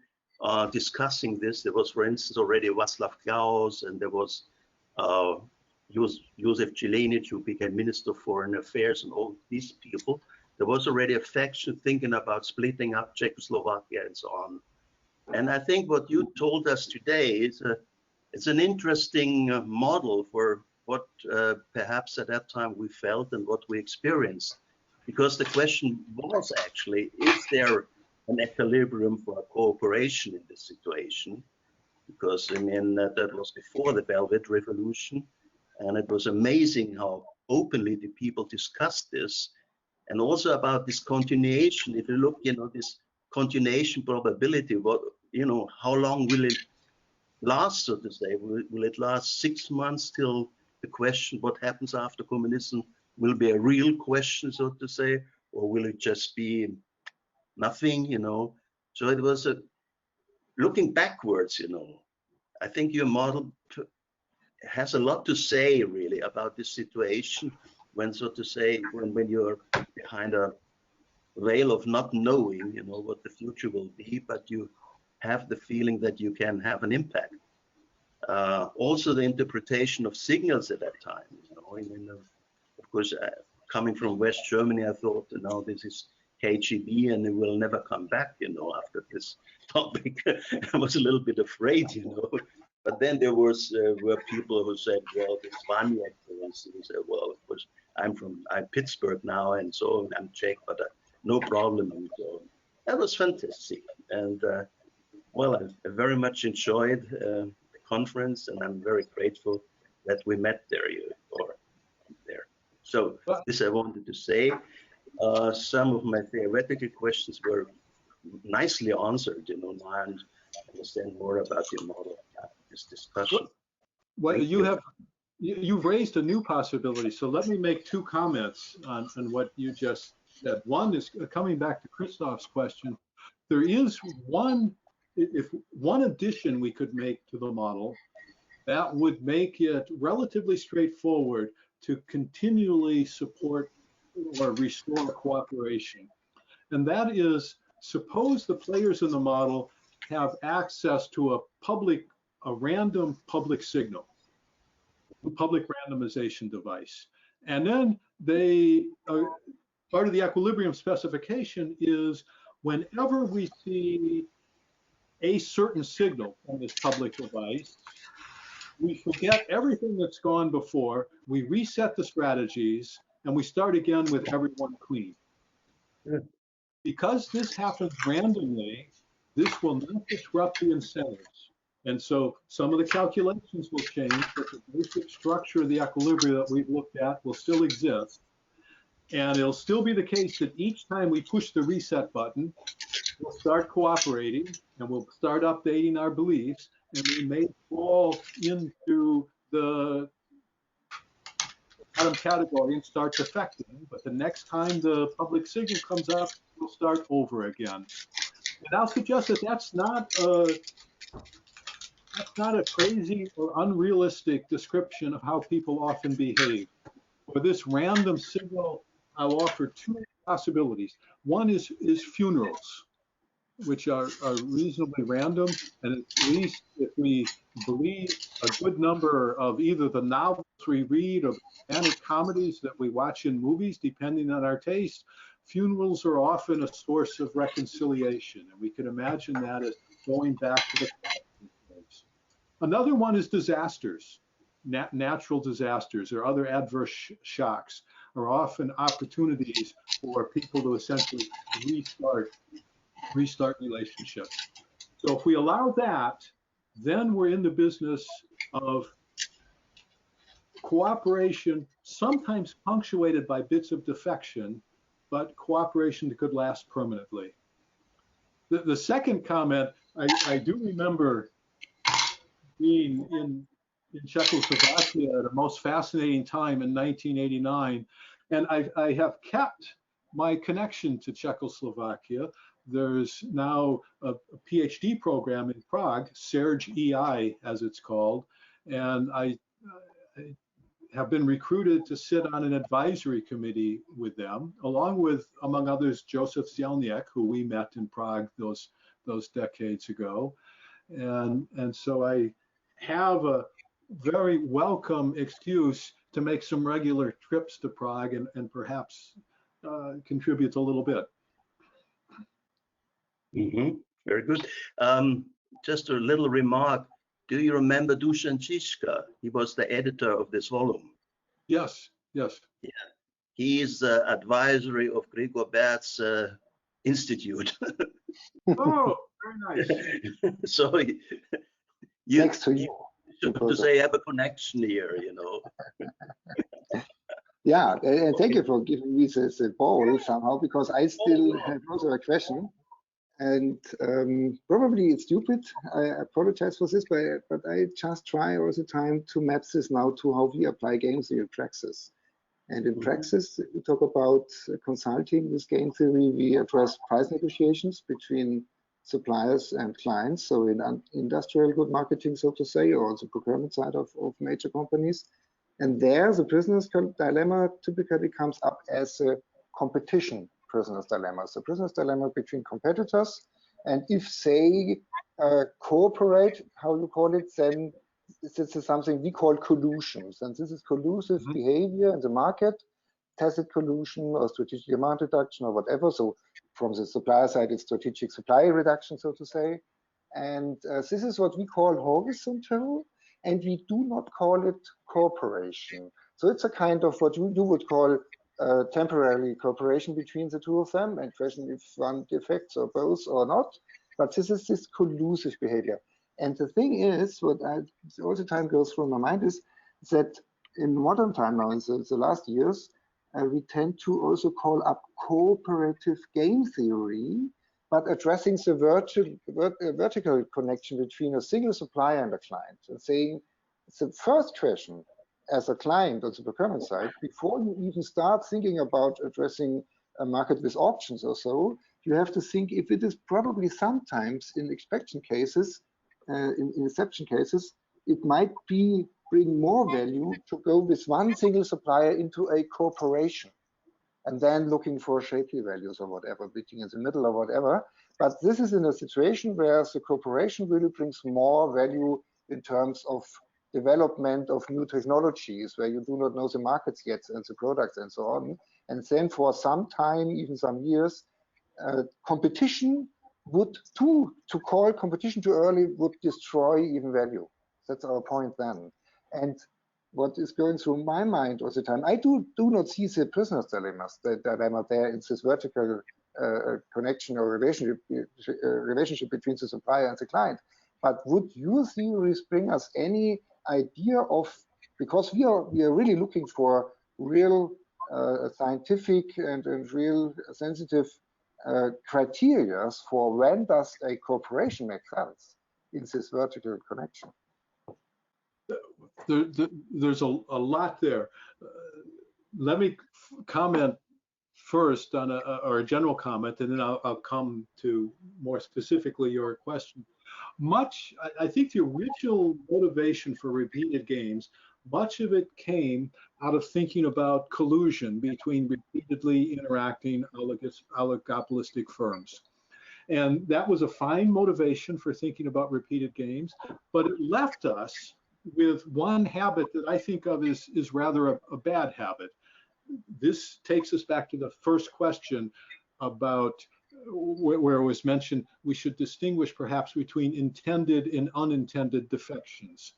discussing this. There was, for instance, already Václav Klaus, and there was Josef Čelenic, who became Minister of Foreign Affairs, and all these people. There was already a faction thinking about splitting up Czechoslovakia and so on. And I think what you told us today is it's an interesting model for what perhaps at that time we felt and what we experienced. Because the question was actually, is there an equilibrium for cooperation in this situation? Because I mean, that was before the Velvet Revolution. And it was amazing how openly the people discussed this. And also about this continuation. If you look, you know, this continuation probability, what, you know, how long will it last, so to say? Will it last 6 months till the question, what happens after communism, will be a real question, so to say, or will it just be nothing, you know? So it was looking backwards, you know. I think your model has a lot to say, really, about this situation when, so to say, when you're behind a veil of not knowing, you know, what the future will be, but you have the feeling that you can have an impact. Also, the interpretation of signals at that time, you know, I mean, of course, coming from West Germany, I thought, you know, this is KGB and it will never come back, you know, after this topic. I was a little bit afraid, you know. But then there were people who said, well, this Vaniak, for instance, who said, well, of course, I'm Pittsburgh now, and so I'm Czech, but no problem. And so that was fantastic. And well, I very much enjoyed the conference, and I'm very grateful that we met there. So this I wanted to say. Some of my theoretical questions were nicely answered, you know, now I understand more about your model after this discussion. Well, you've raised a new possibility. So let me make two comments on what you just said. One is coming back to Christoph's question. There is one addition we could make to the model that would make it relatively straightforward to continually support or restore cooperation. And that is, suppose the players in the model have access to a random public signal, a public randomization device. And then part of the equilibrium specification is whenever we see a certain signal on this public device, we forget everything that's gone before, we reset the strategies, and we start again with everyone clean. Because this happens randomly, this will not disrupt the incentives. And so some of the calculations will change, but the basic structure of the equilibrium that we've looked at will still exist. And it'll still be the case that each time we push the reset button, we'll start cooperating and we'll start updating our beliefs, and we may fall into the bottom category and start defecting, but the next time the public signal comes up, we'll start over again. And I'll suggest that that's not a crazy or unrealistic description of how people often behave. For this random signal, I'll offer two possibilities. One is funerals, which are reasonably random, and at least if we believe a good number of either the novels we read or the romantic comedies that we watch in movies, depending on our taste, funerals are often a source of reconciliation, and we can imagine that as going back to the past. Another one is disasters, natural disasters or other adverse shocks. are often opportunities for people to essentially restart relationships. So if we allow that, then we're in the business of cooperation, sometimes punctuated by bits of defection, but cooperation that could last permanently. The second comment, I do remember being in Czechoslovakia at a most fascinating time in 1989, and I have kept my connection to Czechoslovakia. There's now a PhD program in Prague, Serge EI as it's called, and I have been recruited to sit on an advisory committee with them, along with, among others, Joseph Zielniak, who we met in Prague those decades ago. And so I have a very welcome excuse to make some regular trips to Prague and perhaps contribute a little bit. Very good. Just a little remark. Do you remember Dusan Žižka? He was the editor of this volume. Yes, yes. Yeah, he's advisory of Gregor Bert's institute. Oh, very nice. So Next to you. To say have a connection here, you know. Yeah, and thank you for giving me this ball somehow, because I still have also a question. And probably it's stupid, I apologize for this, but I just try all the time to map this now to how we apply game theory in praxis. And in praxis, we talk about consulting with game theory. We address price negotiations between suppliers and clients. So in industrial good marketing, so to say, or the procurement side of major companies. And there, the business dilemma typically comes up as a competition business dilemma. So business dilemma between competitors, and if they cooperate, how you call it, then this is something we call collusions, and this is collusive behavior in the market, tacit collusion or strategic demand reduction or whatever. So from the supplier side, it's strategic supply reduction, so to say. And this is what we call horizontal, and we do not call it cooperation. So it's a kind of what you would call temporary cooperation between the two of them, and question if one defects or both or not. But this is this collusive behavior. And the thing is, what all the time goes through my mind is that in modern time now, in the last years, we tend to also call up cooperative game theory, but addressing the vertical connection between a single supplier and a client, and saying the first question as a client on the procurement side, before you even start thinking about addressing a market with auctions or so, you have to think if it is probably sometimes in exception cases, it might bring more value to go with one single supplier into a cooperation, and then looking for shaky values or whatever, beating in the middle or whatever. But this is in a situation where the cooperation really brings more value in terms of development of new technologies, where you do not know the markets yet and the products and so on. And then for some time, even some years, competition would, to call competition too early would destroy even value. That's our point then. And what is going through my mind all the time, I do not see the business dilemmas, the dilemma there in this vertical connection or relationship between the supplier and the client. But would your theories bring us any idea of, because we are really looking for real scientific and real sensitive criteria for when does a cooperation make sense in this vertical connection? There's a lot there. Let me comment first on a general comment, and then I'll come to more specifically your question. I think the original motivation for repeated games, much of it came out of thinking about collusion between repeatedly interacting oligopolistic firms. And that was a fine motivation for thinking about repeated games, but it left us with one habit that I think of is rather a bad habit. This takes us back to the first question about where it was mentioned we should distinguish perhaps between intended and unintended defections.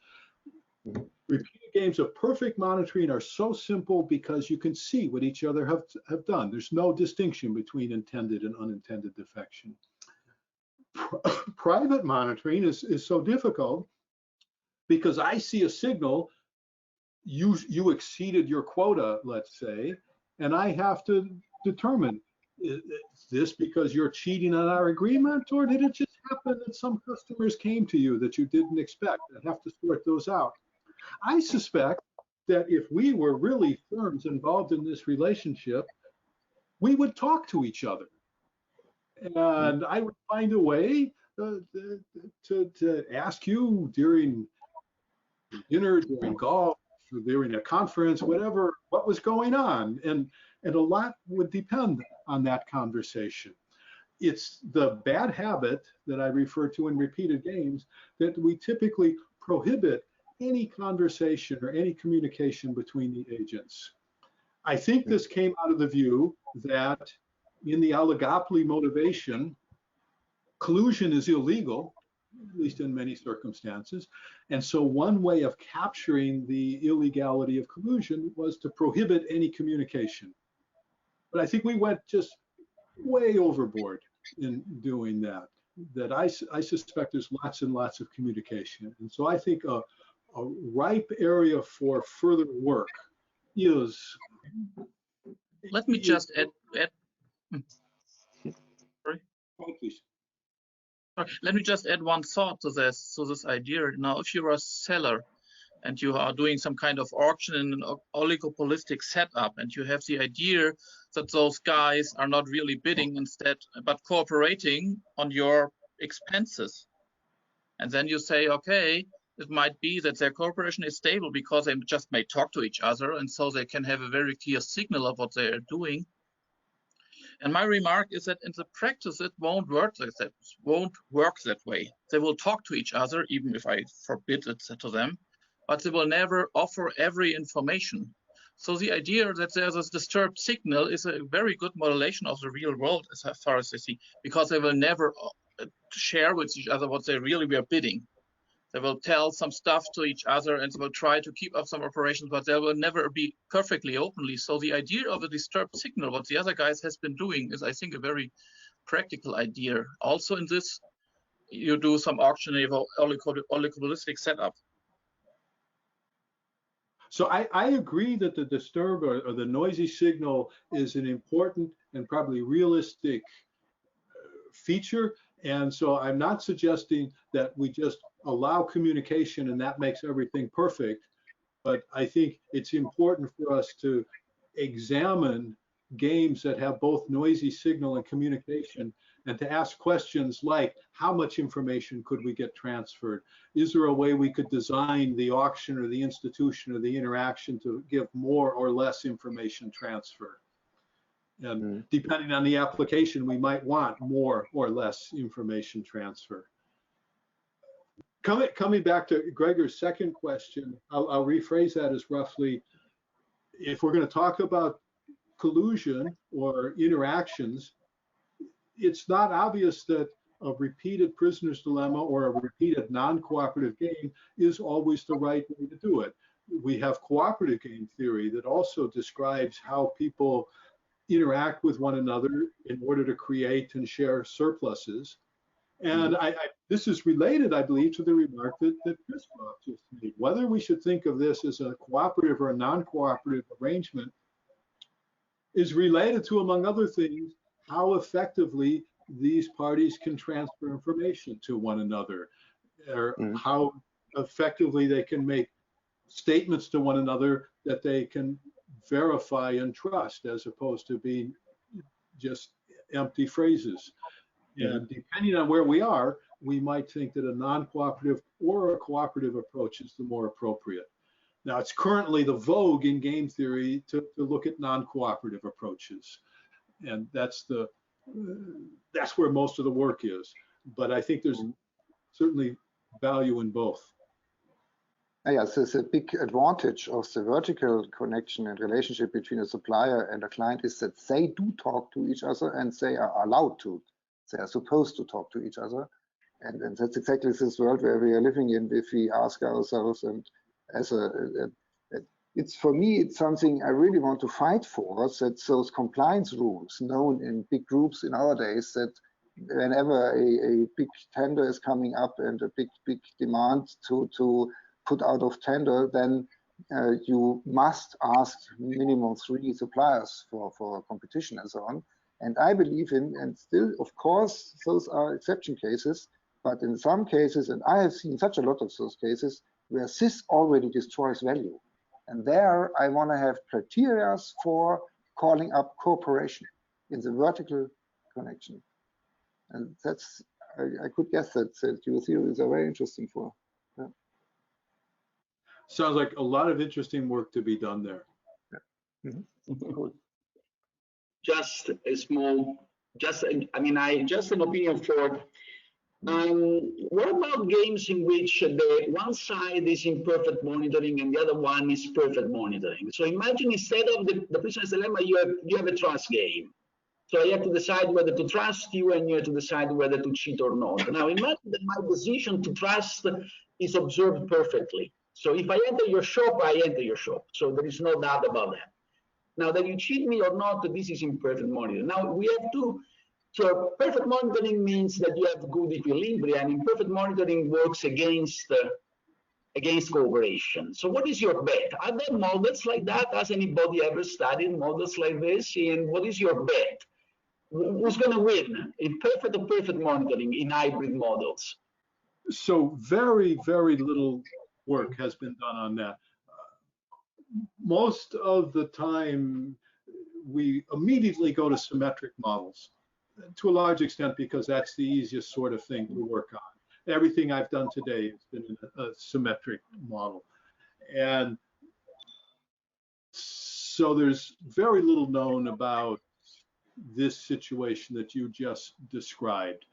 Repeated games of perfect monitoring are so simple because you can see what each other have done. There's no distinction between intended and unintended defection. Private monitoring is so difficult because I see a signal, you exceeded your quota, let's say, and I have to determine, is this because you're cheating on our agreement, or did it just happen that some customers came to you that you didn't expect? I have to sort those out. I suspect that if we were really firms involved in this relationship, we would talk to each other. And I would find a way to ask you during dinner, during golf, during a conference, whatever, what was going on. And a lot would depend on that conversation. It's the bad habit that I refer to in repeated games that we typically prohibit any conversation or any communication between the agents. I think this came out of the view that in the oligopoly motivation, collusion is illegal, at least in many circumstances. And so one way of capturing the illegality of collusion was to prohibit any communication. But I think we went just way overboard in doing that. That I suspect there's lots and lots of communication. And so I think a ripe area for further work is. Let me just add sorry. Oh, please. Let me just add one thought to this idea. Now, if you're a seller and you are doing some kind of auction in an oligopolistic setup, and you have the idea that those guys are not really bidding instead, but cooperating on your expenses, and then you say, okay, it might be that their cooperation is stable because they just may talk to each other, and so they can have a very clear signal of what they are doing. And my remark is that in the practice, it won't work that way. They will talk to each other, even if I forbid it to them, but they will never offer every information. So the idea that there's a disturbed signal is a very good modulation of the real world as far as I see, because they will never share with each other what they really were bidding. They will tell some stuff to each other and they will try to keep up some operations, but they will never be perfectly openly. So the idea of a disturbed signal, what the other guys has been doing, is I think a very practical idea. Also in this, you do some auctioning of oligopolistic setup. So I agree that the disturb or the noisy signal is an important and probably realistic feature. And so I'm not suggesting that we just allow communication and that makes everything perfect. But I think it's important for us to examine games that have both noisy signal and communication, and to ask questions like, how much information could we get transferred? Is there a way we could design the auction or the institution or the interaction to give more or less information transfer? And depending on the application, we might want more or less information transfer. Coming back to Gregor's second question, I'll rephrase that as roughly, if we're going to talk about collusion or interactions, it's not obvious that a repeated prisoner's dilemma or a repeated non-cooperative game is always the right way to do it. We have cooperative game theory that also describes how people interact with one another in order to create and share surpluses. And this is related, I believe, to the remark that Christoph just made. Whether we should think of this as a cooperative or a non-cooperative arrangement is related to, among other things, how effectively these parties can transfer information to one another, or how effectively they can make statements to one another that they can verify and trust, as opposed to being just empty phrases. And depending on where we are, we might think that a non-cooperative or a cooperative approach is the more appropriate. Now, it's currently the vogue in game theory to look at non-cooperative approaches, and that's where most of the work is. But I think there's certainly value in both. Yes, there's a big advantage of the vertical connection and relationship between a supplier and a client is that they do talk to each other and they are allowed to. They are supposed to talk to each other. And that's exactly this world where we are living in if we ask ourselves, and as a it's for me, it's something I really want to fight for, that those compliance rules known in big groups in our days, that whenever a big tender is coming up and a big demand to put out of tender, then you must ask minimum 3 suppliers for competition and so on. And I believe in, and still, of course, those are exception cases, but in some cases, and I have seen such a lot of those cases, where this already destroys value. And there I want to have criteria for calling up cooperation in the vertical connection. And that's, I could guess that your theories are very interesting for. Yeah. Sounds like a lot of interesting work to be done there. Yeah. Mm-hmm. Just a small, just an opinion for. What about games in which the one side is imperfect monitoring and the other one is perfect monitoring? So imagine instead of the prisoner's dilemma, you have a trust game. So you have to decide whether to trust you, and you have to decide whether to cheat or not. Now imagine that my decision to trust is observed perfectly. So if I enter your shop, I enter your shop. So there is no doubt about that. Now that you cheat me or not, this is imperfect monitoring. Now we have to. So perfect monitoring means that you have good equilibrium, and imperfect monitoring works against cooperation. So what is your bet? Are there models like that? Has anybody ever studied models like this? And what is your bet? Who's going to win in perfect or perfect monitoring in hybrid models? So very, very little work has been done on that. Most of the time, we immediately go to symmetric models, to a large extent because that's the easiest sort of thing to work on. Everything I've done today has been in a symmetric model. And so there's very little known about this situation that you just described.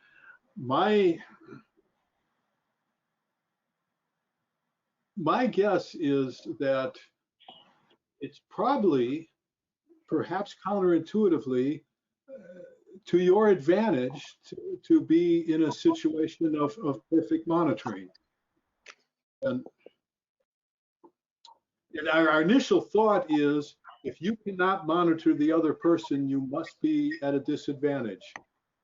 My guess is that it's probably, perhaps counterintuitively, to your advantage to be in a situation of perfect monitoring. And our initial thought is, if you cannot monitor the other person, you must be at a disadvantage.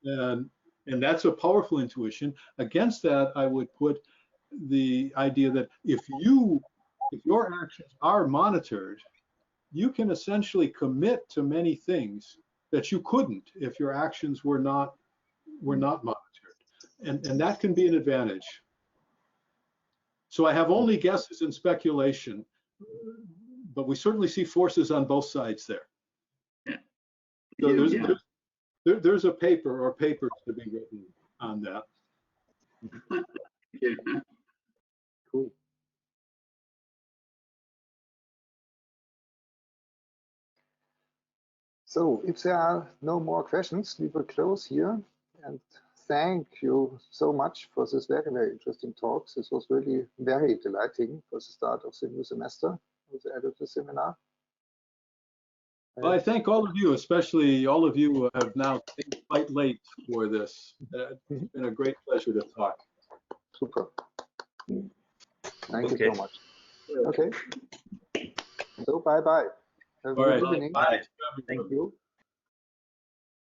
And that's a powerful intuition. Against that, I would put the idea that if your actions are monitored, you can essentially commit to many things that you couldn't if your actions were not monitored, and that can be an advantage. So I have only guesses and speculation, but we certainly see forces on both sides there. So there's a paper or papers to be written on that. Yeah. Cool. So if there are no more questions, we will close here, and thank you so much for this very, very interesting talk. This was really very delighting for the start of the new semester of the editor seminar. Well, I thank all of you, especially all of you who have now stayed quite late for this. It's been a great pleasure to talk. Super. Thank you so much. Okay. So bye-bye. Have a good evening. Bye. Thank you.